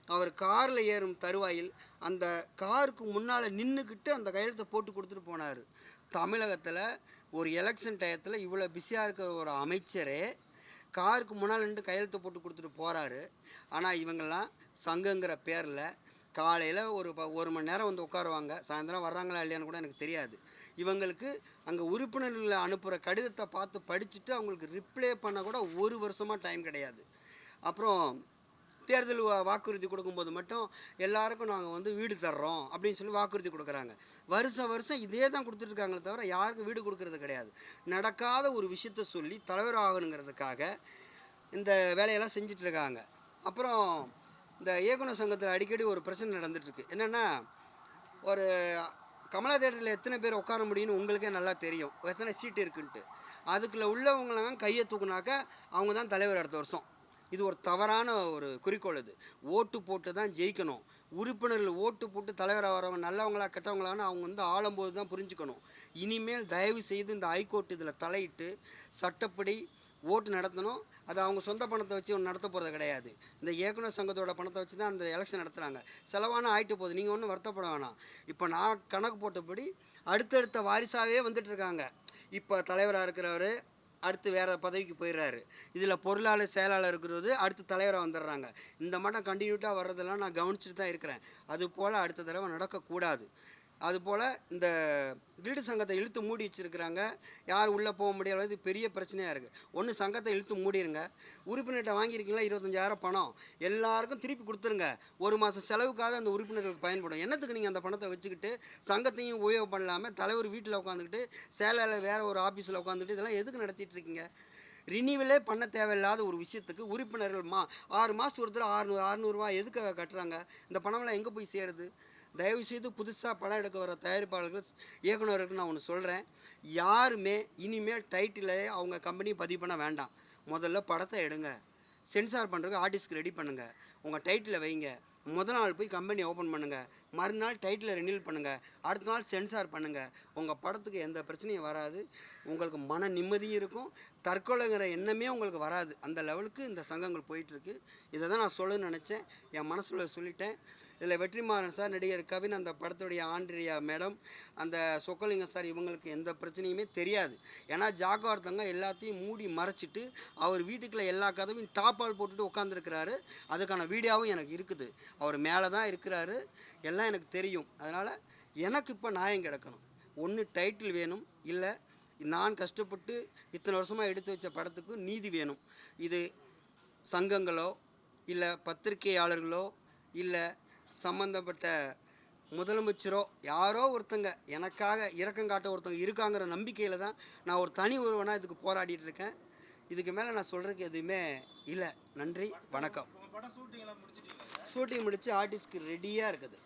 அவர் காரில் ஏறும் தருவாயில் அந்த காருக்கு முன்னால் நின்றுக்கிட்டு அந்த கையெழுத்தை போட்டு கொடுத்துட்டு போனார். தமிழகத்தில் ஒரு எலெக்ஷன் டயத்தில் இவ்வளோ பிஸியாக இருக்கிற ஒரு அமைச்சரே காருக்கு முன்னால் நின்று கையெழுத்து போட்டு கொடுத்துட்டு போகிறாரு. ஆனால் இவங்கெல்லாம் சங்கங்கிற பேரில் காலையில் ஒரு மணி நேரம் வந்து உட்காருவாங்க, சாயந்தரம் வர்றாங்களா இல்லையான்னு கூட எனக்கு தெரியாது. இவங்களுக்கு அங்கே உறுப்பினர்களை அனுப்புகிற கடிதத்தை பார்த்து படிச்சுட்டு அவங்களுக்கு ரிப்ளை பண்ண கூட 1 வருஷமாக டைம் கிடையாது. அப்புறம் தேர்தல் வாக்குறுதி கொடுக்கும்போது மட்டும் எல்லாருக்கும் நாங்கள் வந்து வீடு தர்றோம் அப்படின்னு சொல்லி வாக்குறுதி கொடுக்குறாங்க. வருஷம் இதே தான் கொடுத்துட்ருக்காங்களே தவிர யாருக்கும் வீடு கொடுக்கறது கிடையாது. நடக்காத ஒரு விஷயத்த சொல்லி தலைவர் ஆகணுங்கிறதுக்காக இந்த வேலையெல்லாம் செஞ்சிட்ருக்காங்க. அப்புறம் இந்த இயக்குனர் சங்கத்தில் அடிக்கடி ஒரு பிரச்சனை நடந்துகிட்ருக்கு. என்னென்னா, ஒரு கமலா தேட்டரில் எத்தனை பேர் உட்கார முடியும்னு உங்களுக்கே நல்லா தெரியும், எத்தனை சீட்டு இருக்குன்ட்டு. அதுக்குள்ளே உள்ளவங்களாம் கையை தூக்குனாக்க அவங்க தான் தலைவர் அடுத்த வருஷம். இது ஒரு தவறான ஒரு குறிக்கோள். இது ஓட்டு போட்டு தான் ஜெயிக்கணும். உறுப்பினர்கள் ஓட்டு போட்டு தலைவராக வரவங்க நல்லவங்களா கெட்டவங்களான்னு அவங்க வந்து ஆளும்போது தான் புரிஞ்சுக்கணும். இனிமேல் தயவு செய்து இந்த ஹைகோர்ட் இதில் தலையிட்டு சட்டப்படி ஓட்டு நடத்தணும். அது அவங்க சொந்த பணத்தை வச்சு ஒன்று நடத்த போகிறது கிடையாது. இந்த இயக்குனர் சங்கத்தோட பணத்தை வச்சு தான் அந்த எலெக்ஷன் நடத்துகிறாங்க. செலவான ஆகிட்டு போகுது, நீங்கள் ஒன்றும் வருத்தப்பட வேணாம். இப்போ நான் கணக்கு போட்டபடி அடுத்தடுத்த வாரிசாகவே வந்துட்டு இருக்காங்க. இப்போ தலைவராக இருக்கிறவர் அடுத்து வேறு பதவிக்கு போயிடுறாரு. இதில் பொருளாளர் செயலாளர் இருக்கிறது அடுத்து தலைவராக வந்துடுறாங்க. இந்த மட்டும் கண்டினியூட்டாக வர்றதெல்லாம் நான் கவனிச்சுட்டு தான் இருக்கிறேன். அதுபோல் அடுத்த தடவை நடக்கக்கூடாது. அதுபோல் இந்த கில்டு சங்கத்தை இழுத்து மூடி வச்சுருக்கிறாங்க. யார் உள்ளே போக முடியாத இது பெரிய பிரச்சனையாக இருக்குது. ஒன்று சங்கத்தை இழுத்து மூடிடுங்க. உறுப்பினர்கிட்ட வாங்கியிருக்கீங்களா 25,000 பணம் எல்லாருக்கும் திருப்பி கொடுத்துருங்க. ஒரு மாதம் செலவுக்காக அந்த உறுப்பினர்களுக்கு பயன்படும். என்னத்துக்கு நீங்கள் அந்த பணத்தை வச்சுக்கிட்டு சங்கத்தையும் உபயோகம் பண்ணலாமல் தலைவர் வீட்டில் உட்காந்துக்கிட்டு சேலையில் வேறு ஒரு ஆஃபீஸில் உட்காந்துட்டு இதெல்லாம் எதுக்கு நடத்திட்டு இருக்கீங்க? ரினிவலே பண்ண தேவையில்லாத ஒரு விஷயத்துக்கு உறுப்பினர்கள் 6 மாதத்துக்கு ஒருத்தர் 600 எதுக்காக கட்டுறாங்க? இந்த பணம்லாம் எங்கே போய் சேருது? தயவுசெய்து புதுசாக படம் எடுக்க வர தயாரிப்பாளர்கள் இயக்குநர்களுக்கு நான் ஒன்று சொல்கிறேன். யாருமே இனிமேல் டைட்டிலே அவங்க கம்பெனி பதிவு பண்ண வேண்டாம். முதல்ல படத்தை எடுங்க, சென்சார் பண்ணுறதுக்கு ஆர்டிஸ்ட்க்கு ரெடி பண்ணுங்கள், உங்கள் டைட்டிலை வைங்க. முதல் நாள் போய் கம்பெனி ஓப்பன் பண்ணுங்கள், மறுநாள் டைட்டிலை ரினியூல் பண்ணுங்கள், அடுத்த நாள் சென்சார் பண்ணுங்கள். உங்கள் படத்துக்கு எந்த பிரச்சனையும் வராது. உங்களுக்கு மன நிம்மதியும் இருக்கும். தற்கொலைங்கிற எண்ணமே உங்களுக்கு வராது. அந்த லெவலுக்கு இந்த சங்கங்கள் போயிட்டுருக்கு. இதை தான் நான் சொல்லணும்னு நினச்சேன். என் மனசுல சொல்லிட்டேன். இதில் வெற்றிமாறன் சார், நடிகர் கவின், அந்த படத்துடைய ஆண்ட்ரியா மேடம், அந்த சொக்கலிங்கம் சார், இவங்களுக்கு எந்த பிரச்சனையுமே தெரியாது. ஏன்னா ஜாகுவார் தங்கம் எல்லாத்தையும் மூடி மறைச்சிட்டு அவர் வீட்டுக்குள்ளே எல்லா கதவையும் டாப்பால் போட்டுட்டு உட்காந்துருக்கிறாரு. அதுக்கான வீடியோவும் எனக்கு இருக்குது. அவர் மேலே தான் இருக்கிறாரு. எல்லாம் எனக்கு தெரியும். அதனால் எனக்கு இப்போ நியாயம் கிடைக்கணும். ஒன்று டைட்டில் வேணும், இல்லை நான் கஷ்டப்பட்டு இத்தனை வருஷமாக எடுத்து வச்ச படத்துக்கு நீதி வேணும். இது சங்கங்களோ இல்லை பத்திரிகையாளர்களோ இல்லை சம்மந்தப்பட்ட முதலமைச்சரோ யாரோ ஒருத்தங்க எனக்காக இரக்கம் காட்ட ஒருத்தங்க இருக்காங்கிற நம்பிக்கையில் தான் நான் ஒரு தனி ஒருவனாக இதுக்கு போராடிட்டு இருக்கேன். இதுக்கு மேலே நான் சொல்கிறதுக்கு எதுவுமே இல்லை. நன்றி, வணக்கம். உங்கள் படம் ஷூட்டிங்லாம் முடிச்சிட்டீங்களா? ஷூட்டிங் முடித்து ஆர்டிஸ்ட்க்கு ரெடியாக இருக்குது.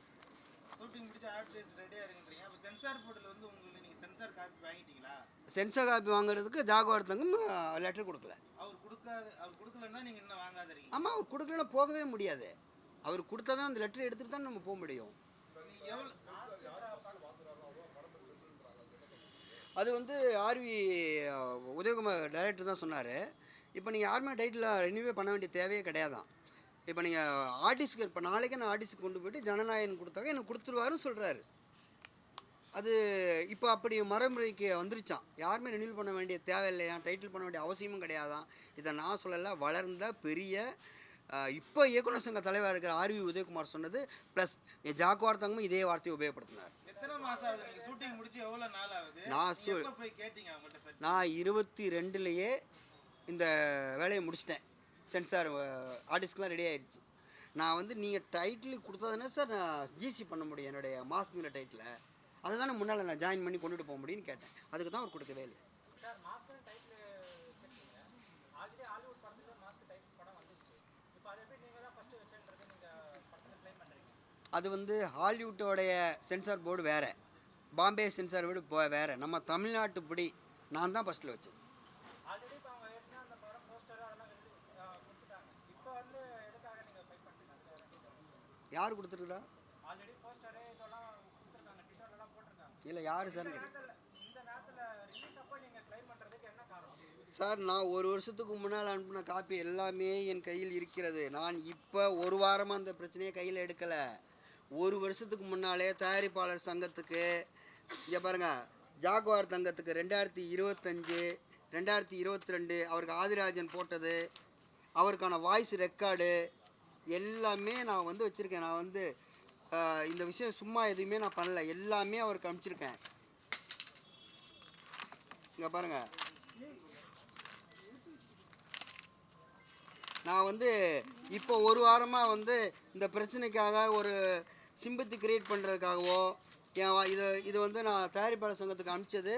ஷூட்டிங் முடிச்சு ஆர்டிஸ்ட் ரெடியாக இருக்குன்றீங்க. அப்போ சென்சார் போர்ட்டில் வந்து உங்களுக்கு நீங்கள் சென்சார் காப்பி வாங்கிட்டீங்களா? சென்சார் காப்பி வாங்குறதுக்கு ஜாகுவார் தங்கம் லெட்டர் கொடுக்கல. அவர் கொடுக்கலன்னா நீங்கள் இன்னும் வாங்காதீங்க. ஆமாம், அவர் கொடுக்கலன்னா போகவே முடியாது. அவர் கொடுத்தா தான் அந்த லெட்டர் எடுத்துகிட்டு தான் நம்ம போக முடியும். அது வந்து ஆர்வி உதயகுமார் டைரக்டர் தான் சொன்னார். இப்போ நீங்கள் யாருமே டைட்டில் ரெனியூவே பண்ண வேண்டிய தேவையே கிடையாதான். இப்போ நீங்கள் ஆர்டிஸ்ட்க்கு இப்போ நாளைக்கு நான் ஆர்டிஸ்ட்க்கு கொண்டு போய்ட்டு ஜனநாயகன் கொடுத்தாங்க எனக்கு கொடுத்துருவாருன்னு சொல்கிறாரு. அது இப்போ அப்படி மரமுறைக்கு வந்துருச்சான். யாருமே ரெனியூல் பண்ண வேண்டிய தேவையில்லையா, டைட்டில் பண்ண வேண்டிய அவசியமும் கிடையாதான். இதை நான் சொல்லலை, வளர்ந்த பெரிய இப்போ இயக்குனர் சங்க தலைவராக இருக்கிற ஆர்வி உதயகுமார் சொன்னது. ப்ளஸ் ஜாகுவார் தங்கமும் இதே வார்த்தையை உபயோகப்படுத்தினார். எத்தனை மாதம் ஆகுது நீங்கள் ஷூட்டிங் முடிச்சு? எவ்வளோ நாள் ஆகுது? நான் 22லேயே இந்த வேலையை முடிச்சிட்டேன். சென்சார் ஆர்டிஸ்ட்லாம் ரெடி ஆகிடுச்சு. நான் வந்து நீங்கள் டைட்டில் கொடுத்ததுன்னா சார் நான் ஜிசி பண்ண முடியும் என்னுடைய மாஸ்க்குங்கிற டைட்டில். அதை தானே முன்னால் நான் ஜாயின் பண்ணி கொண்டுட்டு போக முடியும்னு கேட்டேன். அதுக்கு தான் அவர் கொடுக்கவே இல்லை. Sir mask title already Hollywood படத்தில் மாஸ்க் டைட்டில் படம் வந்துச்சு. இப்போ அதை எப்படி நீங்கள் தான் ஃபஸ்ட்டு வச்சுன்றது நீங்கள் படத்தில் க்ளைம் பண்ணுறீங்க? அது வந்து ஹாலிவுட்டோடைய சென்சார் போர்டு வேறு, பாம்பே சென்சார் போர்டு வேறு. நம்ம தமிழ்நாட்டுப்படி நான் தான் ஃபஸ்ட்டில் வச்சேன். ஆல்ரெடி இப்போ அவங்க ஏற்கனவே அந்த படம் போஸ்டர் அதெல்லாம் கொடுத்துட்டாங்க. இப்போ வந்து எதுக்காக நீங்கள் ஃபைட் பண்ணுறீங்க? யார் கொடுத்துருக்குறா? ஆல்ரெடி போஸ்டரு இதெல்லாம் கொடுத்துருக்காங்க, ட்விட்டர்லாம் போட்டிருக்காங்க. இல்லை யார் சார்? இந்த நேரத்தில் ரிலீஸ் அப்போ நீங்கள் க்ளைம் பண்ணுறதுக்கு என்ன காரணம்? சார் நான் 1 வருஷத்துக்கு முன்னால் அனுப்பின காப்பி எல்லாமே என் கையில் இருக்கிறது. நான் இப்போ ஒரு வாரமாக அந்த பிரச்சனையை கையில் எடுக்கலை. 1 வருஷத்துக்கு முன்னாலே தயாரிப்பாளர் சங்கத்துக்கு இங்கே பாருங்கள், ஜாகுவார் தங்கத்துக்கு 2025 2022 அவருக்கு ஆதிராஜன் போட்டது, அவருக்கான வாய்ஸ் ரெக்கார்டு எல்லாமே நான் வந்து வச்சுருக்கேன். நான் வந்து இந்த விஷயம் சும்மா எதுவுமே நான் பண்ணல, எல்லாமே அவருக்கு அனுப்பிச்சிருக்கேன். இங்கே பாருங்கள், நான் வந்து இப்போ ஒரு வாரமாக வந்து இந்த பிரச்சனைக்காக ஒரு சிம்பத்தி கிரியேட் பண்ணுறதுக்காகவோ இது வந்து நான் தயாரிப்பாளர் சங்கத்துக்கு அனுப்பிச்சது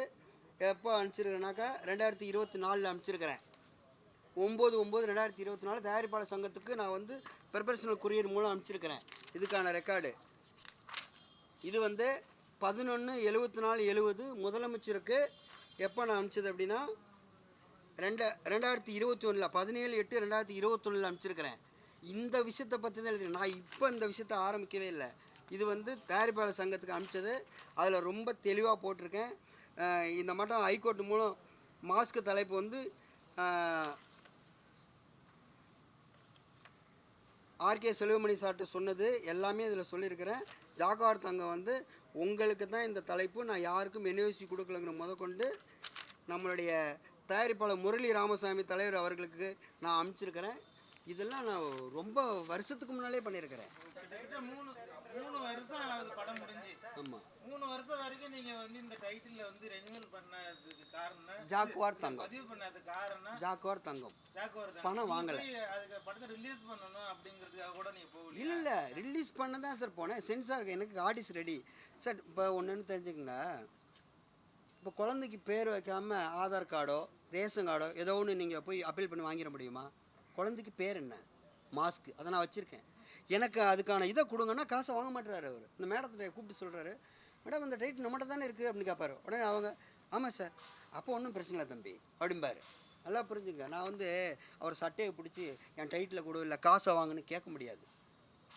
எப்போ அனுப்பிச்சிருக்கேனாக்கா 2024 அனுப்பிச்சிருக்கிறேன். 9/9/2024 தயாரிப்பாளர் சங்கத்துக்கு நான் வந்து ப்ரொஃபஷனல் கொரியர் மூலம் அனுப்பிச்சிருக்கிறேன். இதுக்கான ரெக்கார்டு இது வந்து 11/74/70 முதலமைச்சருக்கு எப்போ நான் அனுப்பிச்சது அப்படின்னா 2021 17/8/2021 அனுப்பிச்சிருக்கிறேன். இந்த விஷயத்தை பற்றி தான் எழுதுறேன். நான் இப்போ இந்த விஷயத்தை ஆரம்பிக்கவே இல்லை. இது வந்து தயாரிப்பாளர் சங்கத்துக்கு அனுப்பிச்சது. அதில் ரொம்ப தெளிவாக போட்டிருக்கேன். இந்த மட்டும் ஹைகோர்ட் மூலம் மாஸ்க்கு தலைப்பு வந்து ஆர்கே செல்வமணி சார்ட்டு சொன்னது எல்லாமே இதில் சொல்லியிருக்கிறேன். ஜாகுவார் தங்கம் வந்து உங்களுக்கு தான் இந்த தலைப்பு, நான் யாருக்கும் என்ஓசி கொடுக்கலங்கிற முதற்கொண்டு நம்மளுடைய தயாரிப்பாளர் முரளி ராமசாமி தலைவர் அவர்களுக்கு நான் அனுப்பிச்சிருக்கிறேன். இதெல்லாம் நான் ரொம்ப வருஷத்துக்கு முன்னாலே பண்ணியிருக்கிறேன். கிட்டத்தட்ட மூணு வருஷம் ஆகுது படம் முடிஞ்சு. ஆமாம், 3 வருஷம் வரைக்கும் நீங்க வந்து இந்த டைட்டில் வந்து ரெனியூவல் பண்ணதுக்கு காரணம் ஜாகுவார் தங்கம். பதிவு பண்ணதுக்கு காரணம் ஜாகுவார் தங்கம் ஜாகுவார் தான். பணம் வாங்கலை. அதுக்கு படத்தை ரிலீஸ் பண்ணணும் அப்படிங்கிறதுக்காக கூட நீங்க போகல. இல்லை ரிலீஸ் பண்ண தான் சார் போனேன். சென்சார் எனக்கு ஆர்டிஸ்ட் ரெடி சார். இப்போ ஒன்றுன்னு தெரிஞ்சுக்கங்க, இப்போ குழந்தைக்கு பேர் வைக்காமல் ஆதார் கார்டோ ரேஷன் கார்டோ ஏதோ ஒன்று நீங்கள் போய் அப்பீல் பண்ணி வாங்கிட முடியுமா? குழந்தைக்கு பேர் என்ன? மாஸ்க்கு. அதை நான் வச்சுருக்கேன். எனக்கு அதுக்கான இதை கொடுங்கன்னா காசை வாங்க மாட்டுறாரு அவர். இந்த மேடத்தை கூப்பிட்டு சொல்கிறாரு, மேடம் இந்த டைட் நம்மகிட்ட தானே இருக்குது அப்படின்னு கேட்பாரு. உடனே அவங்க ஆமாம் சார், அப்போ ஒன்றும் பிரச்சனை இல்லை தம்பி அப்படிம்பாரு. நல்லா புரிஞ்சுங்க. நான் வந்து அவர் சட்டையை பிடிச்சி என் டைட்டில் கொடு இல்லை காசை வாங்கன்னு கேட்க முடியாது.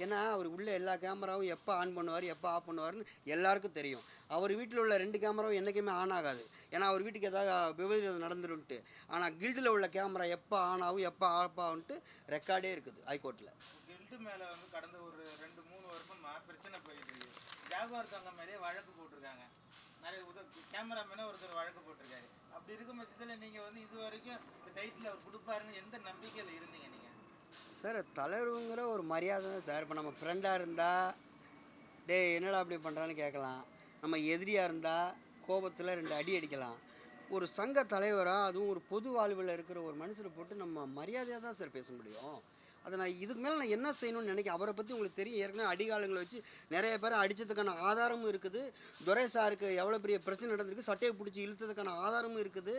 ஏன்னா அவர் உள்ள எல்லா கேமராவும் எப்போ ஆன் பண்ணுவார் எப்போ ஆஃப் பண்ணுவார்னு எல்லாருக்கும் தெரியும். அவர் வீட்டில் உள்ள 2 கேமராவும் என்றைக்குமே ஆன் ஆகாது. ஏன்னா அவர் வீட்டுக்கு ஏதாவது விபரீதம் நடந்துருன்ட்டு. ஆனால் கில்டில் உள்ள கேமரா எப்போ ஆன் ஆகும் எப்போ ஆஃப் ஆகுன்ட்டு ரெக்கார்டே இருக்குது ஹைகோர்ட்டில். கில்டு மேலே வந்து கடந்த ஒரு 2-3 வருஷமா பிரச்சனை போயிட்டு இருக்கு. ஜாகுவார் தங்கம் மேலேயே வழக்கு போட்டிருக்காங்க. நிறைய கேமராமேனே ஒருத்தர் வழக்கு போட்டிருக்காரு. அப்படி இருக்கும் பட்சத்தில் நீங்கள் வந்து இது வரைக்கும் இந்த டைட்டில் அவர் கொடுப்பாருன்னு எந்த நம்பிக்கையில் இருந்தீங்க நீங்கள்? சார் தலைவருங்கிற ஒரு மரியாதை தான் சார். இப்போ நம்ம ஃப்ரெண்டாக இருந்தால் டே என்னடா அப்படி பண்ணுறான்னு கேட்கலாம். நம்ம எதிரியாக இருந்தால் கோபத்தில் 2 அடி அடிக்கலாம். ஒரு சங்க தலைவராக அதுவும் ஒரு பொது வாழ்வில் இருக்கிற ஒரு மனுஷரை போட்டு நம்ம மரியாதையாக தான் சார் பேச முடியும். அதை நான் இதுக்கு மேலே நான் என்ன செய்யணும்னு நினைக்கிறேன். அவரை பற்றி உங்களுக்கு தெரியும். ஏற்கனவே அடிகாலங்களை வச்சு நிறைய பேரை அடித்ததுக்கான ஆதாரமும் இருக்குது. துரை சாருக்கு எவ்வளோ பெரிய பிரச்சனை நடந்திருக்கு, சட்டையை பிடிச்சி இழுத்ததுக்கான ஆதாரமும் இருக்குது.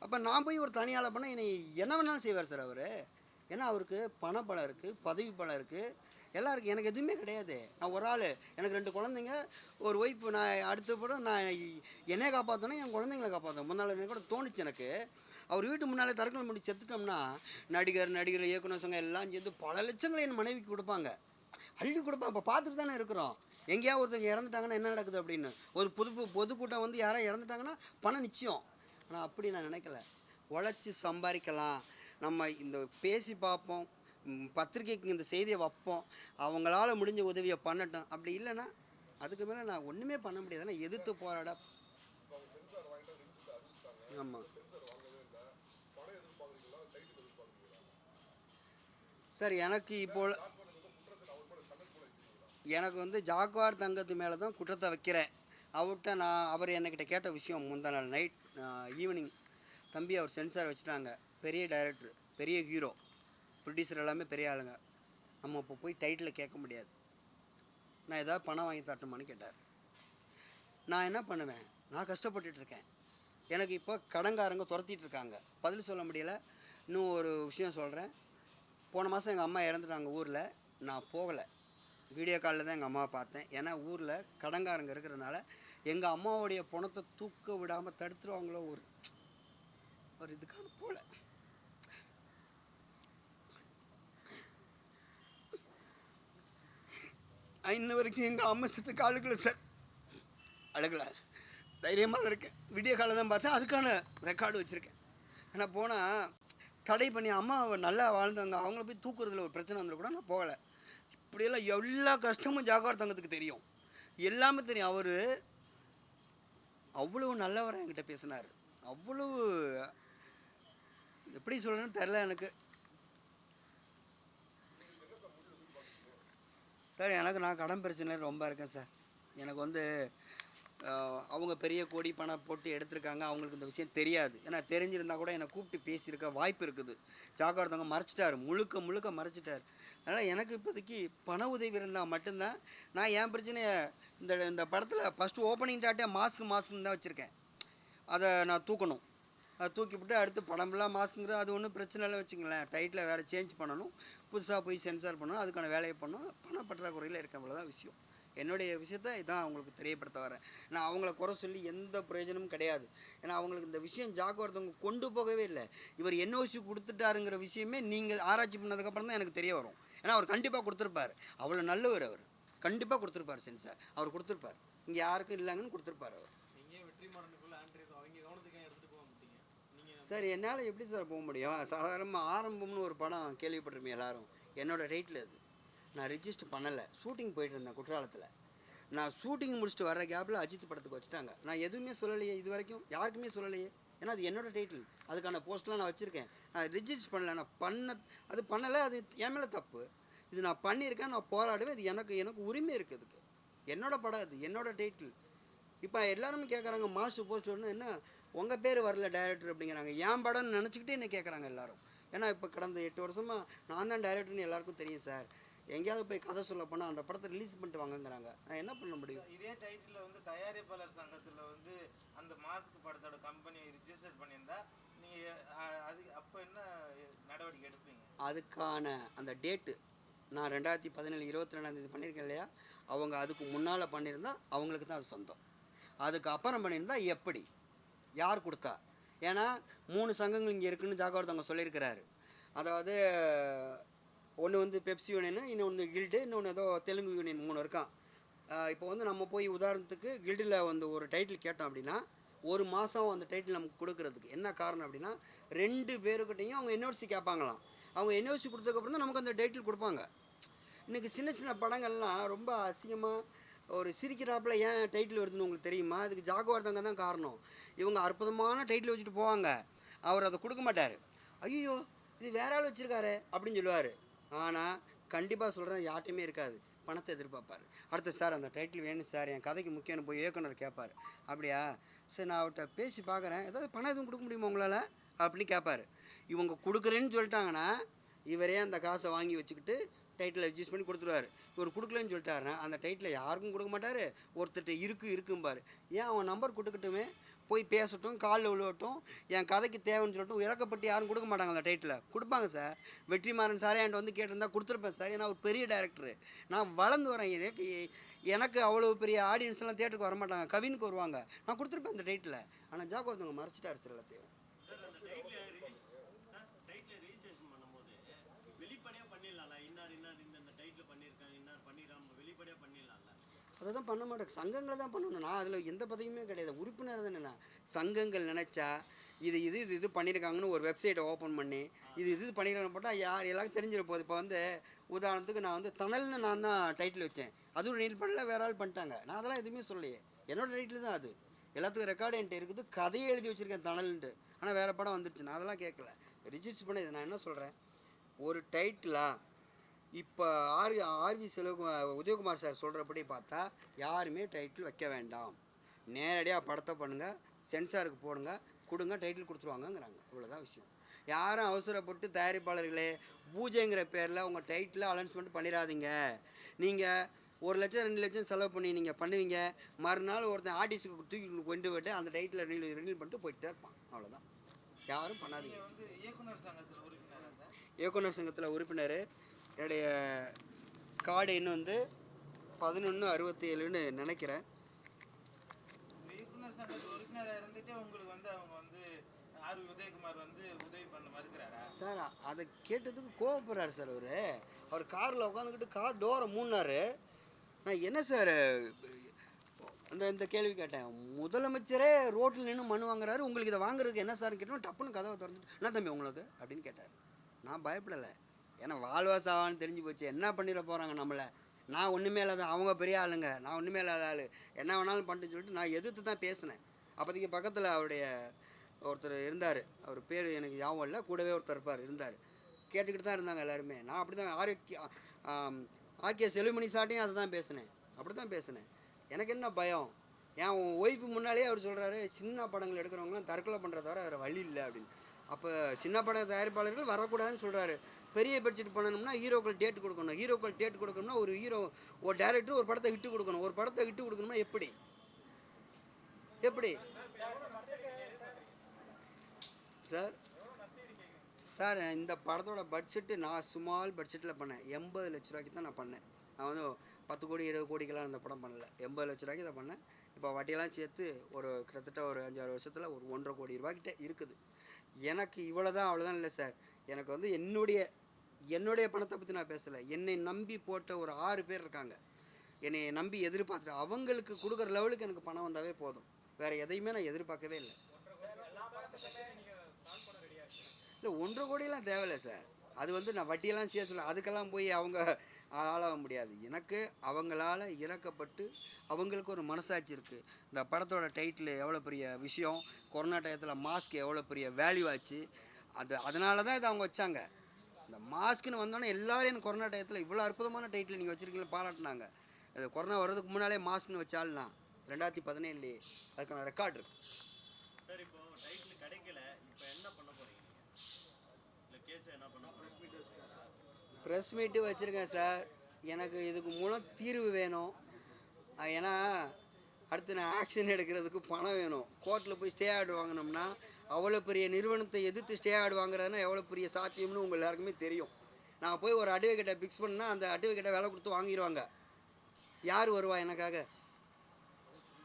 அப்போ நான் போய் ஒரு தனியால் பண்ணால் என்னை என்ன வேணாலும் செய்வார் சார் அவர். ஏன்னா அவருக்கு பணப்பலம் இருக்குது, பதவி பலம் இருக்குது, எல்லாம் இருக்குது. எனக்கு எதுவுமே கிடையாது. நான் ஒரு ஆள், எனக்கு 2 குழந்தைங்க, ஒரு ஒய்ஃப். நான் அடுத்த படம் நான் என்னையை காப்பாற்றணும், என் குழந்தைங்களை காப்பாற்றணும். முன்னால் கூட தோணுச்சு எனக்கு. அவர் வீட்டு முன்னாலே தற்கொலை பண்ணி செத்துட்டோம்னா நடிகர் இயக்குனர் சங்கம் எல்லாம் சேர்ந்து பல லட்சங்களை என் மனைவிக்கு கொடுப்பாங்க, அள்ளி கொடுப்பாங்க. இப்போ பார்த்துட்டு தானே இருக்கிறோம். எங்கேயாவது ஒருத்தங்க இறந்துட்டாங்கன்னா என்ன நடக்குது அப்படின்னு. ஒரு பொதுக்கூட்டம் வந்து யாராவது இறந்துட்டாங்கன்னா பணம் நிச்சயம். ஆனால் அப்படி நான் நினைக்கல. உழைச்சி சம்பாதிக்கலாம். நம்ம இந்த பேசி பார்ப்போம், பத்திரிக்கைக்கு இந்த செய்தியை வைப்போம், அவங்களால முடிஞ்ச உதவியை பண்ணட்டும். அப்படி இல்லைன்னா அதுக்கு மேலே நான் ஒன்றுமே பண்ண முடியாது. நான் எதிர்த்து போராட. ஆமாம் சார், எனக்கு இப்போ எனக்கு வந்து ஜாகுவார் தங்கத்து மேலே தான் குற்றத்தை வைக்கிறேன். அவர்கிட்ட அவர் என்கிட்ட கேட்ட விஷயம் முந்தா நாள் நைட் ஈவினிங், தம்பி அவர் சென்சார் வச்சுட்டாங்க, பெரிய டைரக்டர், பெரிய ஹீரோ, ப்ரொடியூசர் எல்லாமே பெரிய ஆளுங்க, நம்ம இப்போ போய் டைட்டில் கேட்க முடியாது, நான் ஏதாவது பணம் வாங்கி தரட்டுமான்னு கேட்டார். நான் என்ன பண்ணுவேன், நான் கஷ்டப்பட்டுட்ருக்கேன், எனக்கு இப்போ கடங்காரங்க துரத்திட்டு இருக்காங்க, பதில் சொல்ல முடியல. இன்னும் ஒரு விஷயம் சொல்கிறேன். போன மாதம் எங்கள் அம்மா இறந்துட்டாங்க ஊரில். நான் போகலை, வீடியோ காலில் தான் எங்கள் அம்மாவை பார்த்தேன். ஏன்னா ஊரில் கடங்காரங்க இருக்கிறதுனால எங்கள் அம்மாவுடைய பணத்தை தூக்க விடாமல் தடுத்துருவாங்களோ ஒரு இதுக்கான போல. இன்ன வரைக்கும் எங்கள் அம்மா சத்துக்கு அழுகலை சார், அழுகலை, தைரியமாக தான் இருக்கேன். வீடியோ காலில் தான் பார்த்தேன், அதுக்கான ரெக்கார்டு வச்சுருக்கேன். ஏன்னா போனால் தடை பண்ணி அம்மா நல்லா வாழ்ந்தாங்க, அவங்கள போய் தூக்குறதுல ஒரு பிரச்சனை வந்துட கூட நான் போகலை. இப்படியெல்லாம் எல்லா கஷ்டமும் ஜாகுவார் தங்கத்துக்கு தெரியும், எல்லாமே தெரியும். அவர் அவ்வளோ நல்லவராக என்கிட்ட பேசினார். அவ்வளவு எப்படி சொல்கிறேன்னு தெரில எனக்கு. சார் நான் கடன் பிரச்சனை ரொம்ப இருக்கேன் சார். எனக்கு வந்து அவங்க பெரிய கோடி பணம் போட்டு எடுத்திருக்காங்க, அவங்களுக்கு இந்த விஷயம் தெரியாது. ஏன்னா தெரிஞ்சிருந்தால் கூட என்னை கூப்பிட்டு பேசியிருக்க வாய்ப்பு இருக்குது. ஜாகுவார் தங்கம் மறைச்சிட்டார், முழுக்க மறைச்சிட்டார். அதனால் எனக்கு இப்போதைக்கு பண உதவி இருந்தால் மட்டும்தான் நான் என் பிரச்சனையை இந்த படத்தில் ஃபஸ்ட்டு ஓப்பனிங் டாட்டே மாஸ்க்குன்னு தான் வச்சுருக்கேன். அதை நான் தூக்கணும், அதை தூக்கிவிட்டு அடுத்து படம் ஃபுல்லாக மாஸ்க்குங்கிறது அது ஒன்றும் பிரச்சனை இல்லை வச்சுங்களேன். டைட்டில் வேறு சேஞ்ச் பண்ணணும், புதுசாக போய் சென்சார் பண்ணணும், அதுக்கான வேலையை பண்ணணும். பணப்பற்றாக்குறையில் இருக்க அவ்வளோதான் விஷயம். என்னுடைய விஷயத்த இதான் அவங்களுக்கு தெரியப்படுத்த வரேன். நான் அவங்கள குறை சொல்லி எந்த பிரயோஜனமும் கிடையாது. ஏன்னா அவங்களுக்கு இந்த விஷயம் ஒருத்தவங்க கொண்டு போகவே இல்லை. இவர் என்ஓசி கொடுத்துட்டாருங்கிற விஷயமே நீங்கள் ஆராய்ச்சி பண்ணதுக்கப்புறம் தான் எனக்கு தெரிய வரும். ஏன்னா அவர் கண்டிப்பாக கொடுத்துருப்பார். அவ்வளோ நல்லவர் அவர். கண்டிப்பாக கொடுத்துருப்பார் சென்சார். அவர் கொடுத்துருப்பார். இங்கே யாருக்கும் இல்லைங்கன்னு கொடுத்துருப்பார் அவர். நீங்கள் வெற்றிமாறனுக்குள்ள ஆண்ட்ரேஸ் அவங்க கவனத்துக்கு எடுத்துகிட்டு போக மாட்டீங்க நீங்கள்? சார் என்னால் எப்படி சார் போக முடியும்? சாதாரணமாக ஆரம்பம்னு ஒரு படம் கேள்விப்பட்டிருப்பீங்க எல்லாரும். என்னோடய டைட்டில் அது. நான் ரிஜிஸ்டர் பண்ணலை. ஷூட்டிங் போயிட்டு இருந்தேன் குற்றாலத்தில். நான் ஷூட்டிங் முடிச்சுட்டு வர கேப்பில் அஜித் படத்துக்கு வச்சுட்டாங்க. நான் எதுவுமே சொல்லலையே இது வரைக்கும், யாருக்குமே சொல்லலையே. ஏன்னா அது என்னோடய டைட்டில். அதுக்கான போஸ்ட்லாம் நான் வச்சுருக்கேன். நான் ரிஜிஸ்டர் பண்ணலை. நான் அது பண்ணலை. அது என் மேலே தப்பு. இது நான் பண்ணியிருக்கேன். நான் போராடுவேன். இது எனக்கு உரிமை இருக்குது. அதுக்கு என்னோடய படம், அது என்னோடய டைட்டில். இப்போ எல்லாருமே கேட்குறாங்க மாஸ்டர் போஸ்ட் ஒன்று என்ன உங்கள் பேர் வரல டைரக்டர் அப்படிங்கிறாங்க. என் படம்னு நினச்சிக்கிட்டே என்ன கேட்குறாங்க எல்லோரும். ஏன்னா இப்போ கடந்த 8 வருஷமாக நான் தான் டைரக்டர்னு எல்லாருக்கும் தெரியும் சார். எங்கேயாவது போய் கதை சொல்ல போனால் அந்த படத்தை ரிலீஸ் பண்ணிட்டு வாங்கங்கிறாங்க. நான் என்ன பண்ண முடியும்? இதே டைட்டில் வந்து தயாரிப்பாளர் சங்கத்தில் வந்து அந்த மாஸ்க் படத்தோட கம்பெனி ரிஜிஸ்டர் பண்ணியிருந்தா நீங்கள் அது அப்போ என்ன நடவடிக்கை எடுப்பீங்க? அதுக்கான அந்த டேட்டு நான் 2017 22 பண்ணியிருக்கேன் இல்லையா, அவங்க அதுக்கு முன்னால் பண்ணியிருந்தா அவங்களுக்கு தான் அது சொந்தம். அதுக்கு அப்புறம் பண்ணியிருந்தா எப்படி, யார் கொடுத்தா? ஏன்னா 3 சங்கங்கள் இங்கே இருக்குதுன்னு ஜாகவர்தங்க சொல்லியிருக்கிறாரு. அதாவது ஒன்று வந்து பெப்சி யூனியனு, இன்னொன்று கில்டு, இன்னொன்று ஏதோ தெலுங்கு யூனியன் 3 இருக்கான். இப்போ வந்து நம்ம போய் உதாரணத்துக்கு கில்டில் வந்து ஒரு டைட்டில் கேட்டோம் அப்படின்னா 1 மாதம் அந்த டைட்டில் நமக்கு கொடுக்குறதுக்கு என்ன காரணம் அப்படின்னா 2 பேருக்கிட்டையும் அவங்க என்ஓசி கேட்பாங்களாம். அவங்க என்ஓசி கொடுத்ததுக்கப்புறம் தான் நமக்கு அந்த டைட்டில் கொடுப்பாங்க. இன்றைக்கி சின்ன சின்ன படங்கள்லாம் ரொம்ப அசிங்கமாக ஒரு சிரிக்கிறாப்பில் ஏன் டைட்டில் வருதுன்னு உங்களுக்கு தெரியுமா? அதுக்கு ஜாகவர்தங்க தான் காரணம். இவங்க அற்புதமான டைட்டில் வச்சுட்டு போவாங்க, அவர் அதை கொடுக்க மாட்டார். ஐயோ இது வேற ஆள் வச்சுருக்காரு அப்படின்னு சொல்லுவார். ஆனால் கண்டிப்பாக சொல்கிறேன் யார்ட்டையுமே இருக்காது, பணத்தை எதிர்பார்ப்பார். அடுத்து சார் அந்த டைட்டில் வேணும் சார், என் கதைக்கு முக்கியம்னு போய் இயக்குனர் கேட்பார். அப்படியா சரி நான் அவர்கிட்ட பேசி பார்க்குறேன், ஏதாவது பணம் எதுவும் கொடுக்க முடியுமா உங்களால் அப்படின்னு கேட்பார். இவங்க கொடுக்குறேன்னு சொல்லிட்டாங்கன்னா இவரே அந்த காசை வாங்கி வச்சுக்கிட்டு டைட்டில் அட்ஜஸ்ட் பண்ணி கொடுத்துருவார். இவர் கொடுக்கலன்னு சொல்லிட்டாருன்னா அந்த டைட்டில் யாருக்கும் கொடுக்க மாட்டார். ஒருத்தர்கிட்ட இருக்கும்பார். ஏன் அவன் நம்பர் கொடுக்கட்டுமே, போய் பேசட்டும், காலில் விழுவட்டும், என் கதைக்கு தேவைன்னு சொல்லிட்டு இறக்கப்பட்டு யாரும் கொடுக்க மாட்டாங்க. அந்த டைட்டில் கொடுப்பாங்க சார். வெற்றிமாறன் சாரே என்கிட்ட வந்து கேட்டிருந்தா கொடுத்துருப்பேன் சார். ஏன்னா ஒரு பெரிய டேரக்டரு, நான் வளர்ந்து வரேன். எனக்கு அவ்வளோ பெரிய ஆடியன்ஸ்லாம் தேட்டருக்கு வர மாட்டாங்க, கவினுக்கு வருவாங்க. நான் கொடுத்துருப்பேன் அந்த டைட்டில். ஆனால் ஜாகவர்தங்க மறைச்சிட்டார் சார் எல்லாத்தையும். ரிஜிஸ்ட்ரேஷன் பண்ணும்போது வெளிப்படையாக பண்ணிடலாம்ல, இன்னார் இந்த டைட்டில் பண்ணியிருக்காங்க, இன்னார் பண்ணிடலாம், வெளிப்படையாக பண்ணிடலாம்ல. அதை தான் பண்ண மாட்டேன். சங்கங்களை தான் பண்ணணும். நான் அதில் எந்த பதவியுமே கிடையாது, உறுப்பினர் தானே. நான் சங்கங்கள் நினச்சா இது பண்ணியிருக்காங்கன்னு ஒரு வெப்சைட்டை ஓப்பன் பண்ணி இது பண்ணியிருக்காங்கன்னு போட்டால் எல்லாருக்கும் தெரிஞ்சிட போகுது. இப்போ வந்து உதாரணத்துக்கு நான் வந்து தணல்னு நான் தான் டைட்டில் வச்சேன், அதுவும் நீல் பண்ணல, வேற ஆள் பண்ணிட்டாங்க. நான் அதெல்லாம் எதுவுமே சொல்லலையே, என்னோடய டைட்டில் தான் அது. எல்லாத்துக்கும் ரெக்கார்டு என்கிட்ட இருக்குது, கதையை எழுதி வச்சுருக்கேன் தணல்ன்ட்டு. ஆனால் வேறு படம் வந்துருச்சு, நான் அதெல்லாம் கேட்கல. ரிஜிஸ்டர் பண்ண இது நான் என்ன சொல்கிறேன், ஒரு டைட்டிலாக இப்போ ஆர்வி உதயகுமார் சார் சொல்கிறபடி பார்த்தா யாருமே டைட்டில் வைக்க வேண்டாம், நேரடியாக படத்தை பண்ணுங்கள், சென்சாருக்கு போடுங்க, கொடுங்க, டைட்டில் கொடுத்துருவாங்கங்கிறாங்க. இவ்வளோதான் விஷயம். யாரும் அவசரப்பட்டு தயாரிப்பாளர்களே பூஜைங்கிற பேரில் உங்கள் டைட்டில் அனௌன்ஸ்மெண்ட் பண்ணிடாதீங்க. நீங்கள் 1 லட்சம் 2 லட்சம் செலவு பண்ணி நீங்கள் பண்ணுவீங்க, மறுநாள் ஒருத்தன் ஆர்டிஸ்ட்டுக்கு தூக்கி கொண்டு போய்ட்டு அந்த டைட்டில் ரினியூல் பண்ணிட்டு போயிட்டே இருப்பான். அவ்வளோதான், யாரும் பண்ணாதீங்க. இயக்குனர் சங்கத்தில் உறுப்பினரா சார்? இயக்குனர் சங்கத்தில் உறுப்பினர். என்னுடைய கார்டு இன்னும் வந்து 1167ன்னு நினைக்கிறேன். இயக்குனர் சங்கத்தில் உறுப்பினராக இருந்துட்டு உங்களுக்கு வந்து அவங்க வந்து ஆர்வி உதயகுமார் வந்து உதவி பண்ண மறுக்கிறாரா சார்? அதை கேட்டதுக்கு கோவப்படுறாரு சார். அவர் காரில் உட்காந்துக்கிட்டு கார் டோரை மூடினார். நான் என்ன சார் இந்த கேள்வி கேட்டேன். முதலமைச்சரே ரோட்டில் நின்று மனு வாங்குறாரு, உங்களுக்கு இதை வாங்குறதுக்கு என்ன சார்னு கேட்டோம். டப்புன்னு கதவை திறந்துட்டு என்ன தம்பி உங்களுக்கு அப்படின்னு கேட்டார். நான் பயப்படலை, ஏன்னா வாழ்வாசாவான்னு தெரிஞ்சு போச்சு. என்ன பண்ணிட போகிறாங்க நம்மளை? நான் ஒன்றுமே இல்லாத, அவங்க பெரிய ஆளுங்க, நான் ஒன்றுமே இல்லாத ஆள், என்ன வேணாலும் பண்ணிட்டுன்னு சொல்லிட்டு நான் எதிர்த்து தான் பேசினேன். அப்போதைக்கு பக்கத்தில் அவருடைய ஒருத்தர் இருந்தார், அவர் பேர் எனக்கு ஞாபகம் இல்லை, கூடவே ஒருத்தர் இருந்தார். கேட்டுக்கிட்டு தான் இருந்தாங்க எல்லாருமே. நான் அப்படி தான் ஆர்கே செல்வமணி சாட்டையும் அதை தான் பேசினேன், அப்படி தான் பேசினேன். எனக்கு என்ன பயம்? என் ஒய்ஃபு முன்னாலே அவர் சொல்கிறாரு, சின்ன படங்கள் எடுக்கிறவங்களாம் தற்கொலை பண்ணுறத தவிர வேறு வழி இல்லை அப்படின்னு. அப்போ சின்ன பட தயாரிப்பாளர்கள் வரக்கூடாதுன்னு சொல்கிறாரு. பெரிய பட்ஜெட் பண்ணணும்னா ஹீரோக்கள் டேட் கொடுக்கணும். ஹீரோக்கள் டேட் கொடுக்கணும்னா ஒரு டேரக்டர் ஒரு படத்தை விட்டு கொடுக்கணும். ஒரு படத்தை விட்டு கொடுக்கணும்னா எப்படி சார்? இந்த படத்தோட பட்ஜெட்டு நான் சுமால் பட்ஜெட்டில் பண்ணேன், 80 லட்ச ரூபாய்க்கு தான் நான் பண்ணேன். நான் வந்து 10 கோடி 20 கோடிக்கெல்லாம் இந்த படம் பண்ணல, 80 லட்ச ரூபாய்க்கு இதை பண்ணேன். இப்போ வட்டியெல்லாம் சேர்த்து ஒரு கிட்டத்தட்ட ஒரு 5-6 வருஷத்தில் ஒரு 1,50 கோடி ரூபாய்க்கிட்ட இருக்குது. எனக்கு இவ்வளோதான் அவ்வளோதான் இல்லை சார். எனக்கு வந்து என்னுடைய பணத்தை பற்றி நான் பேசலை. என்னை நம்பி போட்ட ஒரு 6 பேர் இருக்காங்க, என்னை நம்பி எதிர்பார்த்துட்டு அவங்களுக்கு கொடுக்குற லெவலுக்கு எனக்கு பணம் வந்தாவே போதும். வேறு எதையுமே நான் எதிர்பார்க்கவே இல்லை. இல்லை 1,50 கோடியெல்லாம் தேவையில்லை சார். அது வந்து நான் வட்டியெல்லாம் சேர்த்து அதுக்கெல்லாம் போய் அவங்க ஆளாக முடியாது. எனக்கு அவங்களால இறக்கப்பட்டு அவங்களுக்கு ஒரு மனசாட்சி இருக்குது. இந்த படத்தோட டைட்டில் எவ்வளோ பெரிய விஷயம், கொரோனா டயத்தில் மாஸ்க் எவ்வளோ பெரிய வேல்யூ ஆச்சு, அதனால தான் இதை அவங்க வச்சாங்க. இந்த மாஸ்க்குன்னு வந்தோன்னே எல்லோரும் எனக்கு கொரோனா டயத்தில் இவ்வளோ அற்புதமான டைட்டில் நீங்கள் வச்சுருக்கீங்களா பாராட்டினாங்க. அது கொரோனா வர்றதுக்கு முன்னாலே மாஸ்க்னு வச்சால்னா 2017 அதுக்கான ரெக்கார்ட் இருக்குது. சார் இப்போ டைட்டில் கிடைக்கல, இப்போ என்ன பண்ண போகிறீங்க? இல்லை கேஸ் என்ன பண்ண போகிறீங்க? ப்ரெஸ் மீட்டு வச்சுருக்கேன் சார். எனக்கு இதுக்கு மூலம் தீர்வு வேணும். ஏன்னா அடுத்து நான் ஆக்ஷன் எடுக்கிறதுக்கு பணம் வேணும். கோர்ட்டில் போய் ஸ்டே ஆர்டர் வாங்கினோம்னா அவ்வளோ பெரிய நிறுவனத்தை எதிர்த்து ஸ்டே ஆர்டர் வாங்குறதுனா எவ்வளோ பெரிய சாத்தியம்னு உங்கள் எல்லாருக்குமே தெரியும். நான் போய் ஒரு அட்வொகேட்டை ஃபிக்ஸ் பண்ணால் அந்த அட்வொகேட்டை வேலை கொடுத்து வாங்கிடுவாங்க. யார் வருவா எனக்காக?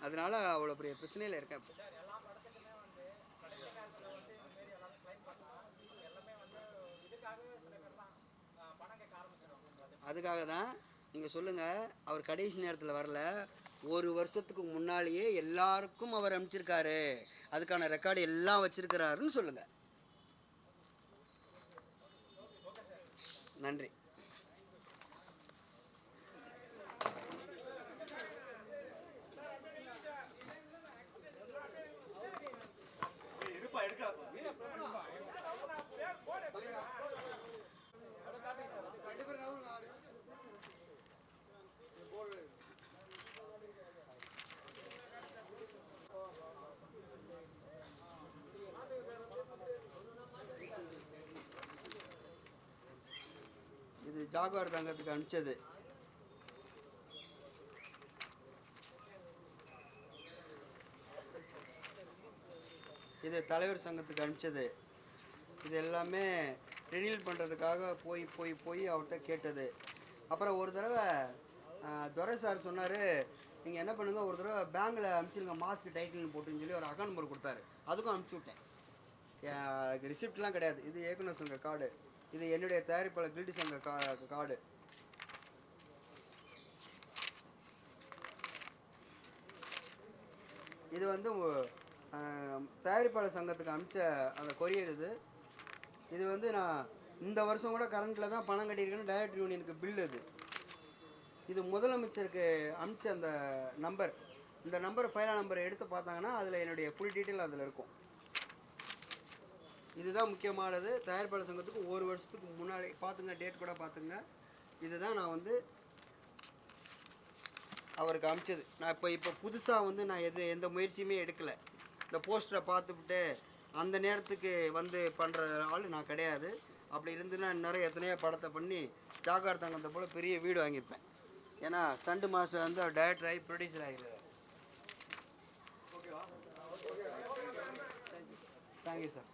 அதனால் அவ்வளோ பெரிய பிரச்சனையில் இருக்கேன். இப்போ அதுக்காக தான் நீங்கள் சொல்லுங்கள், அவர் கடைசி நேரத்தில் வரல, 1 வருஷத்துக்கு முன்னாலேயே எல்லாருக்கும் அவர் அனுப்பிச்சிருக்காரு, அதுக்கான ரெக்கார்டு எல்லாம் வச்சிருக்கிறாருன்னு சொல்லுங்கள். நன்றி. இது ஜாகுவார் தங்கத்துக்கு அனுப்பிச்சது. இது தலைவர் சங்கத்துக்கு அனுப்பிச்சது. இது எல்லாமே ரினியூல் பண்ணுறதுக்காக போய் அவர்கிட்ட கேட்டது. அப்புறம் ஒரு தடவை துரை சார் சொன்னார், நீங்கள் என்ன பண்ணுங்கள், ஒரு தடவை பேங்கில் அனுப்பிச்சிருங்க மாஸ்க் டைட்டில்னு போட்டுன்னு சொல்லி ஒரு அக்கௌண்ட் நம்பர் கொடுத்தாரு. அதுக்கும் அனுப்பிச்சி விட்டேன். ரிசிப்ட்லாம் கிடையாது. இது இயக்குனர் சங்க கார்டு, இது என்னுடைய தயாரிப்பாளர் கில்டி சங்க கார்டு. இது வந்து தயாரிப்பாளர் சங்கத்துக்கு அனுப்பிச்ச அந்த கொரியர். இது வந்து நான் இந்த வருஷம் கூட கரண்ட்டில் தான் பணம் கட்டியிருக்கேன்னு டைரக்டர் யூனியனுக்கு பில். இது முதலமைச்சருக்கு அனுப்பிச்ச அந்த நம்பர். இந்த நம்பர் ஃபைலா நம்பரை எடுத்து பார்த்தாங்கன்னா அதில் என்னுடைய ஃபுல் டீட்டெயில் அதில் இருக்கும். இதுதான் முக்கியமானது. தயாரிப்பாளர் சங்கத்துக்கு 1 வருஷத்துக்கு முன்னாடி பார்த்துங்க, டேட் கூட பார்த்துங்க. இதுதான் நான் வந்து அவருக்கு அனுப்பிச்சது. நான் இப்போ புதுசாக வந்து நான் எந்த முயற்சியுமே எடுக்கலை. இந்த போஸ்டரை பார்த்துவிட்டு அந்த நேரத்துக்கு வந்து பண்ணுற ஆள் நான் கிடையாது. அப்படி இருந்துன்னா நிறைய எத்தனையோ படத்தை பண்ணி ஜாகுவார் தங்கத்தை போல் பெரிய வீடு வாங்கியிருப்பேன். ஏன்னா சண்டு மாதம் வந்து அவர் டைரக்டர் ஆகி ப்ரொடியூசர் ஆகிடுறாரு. Thank you sir.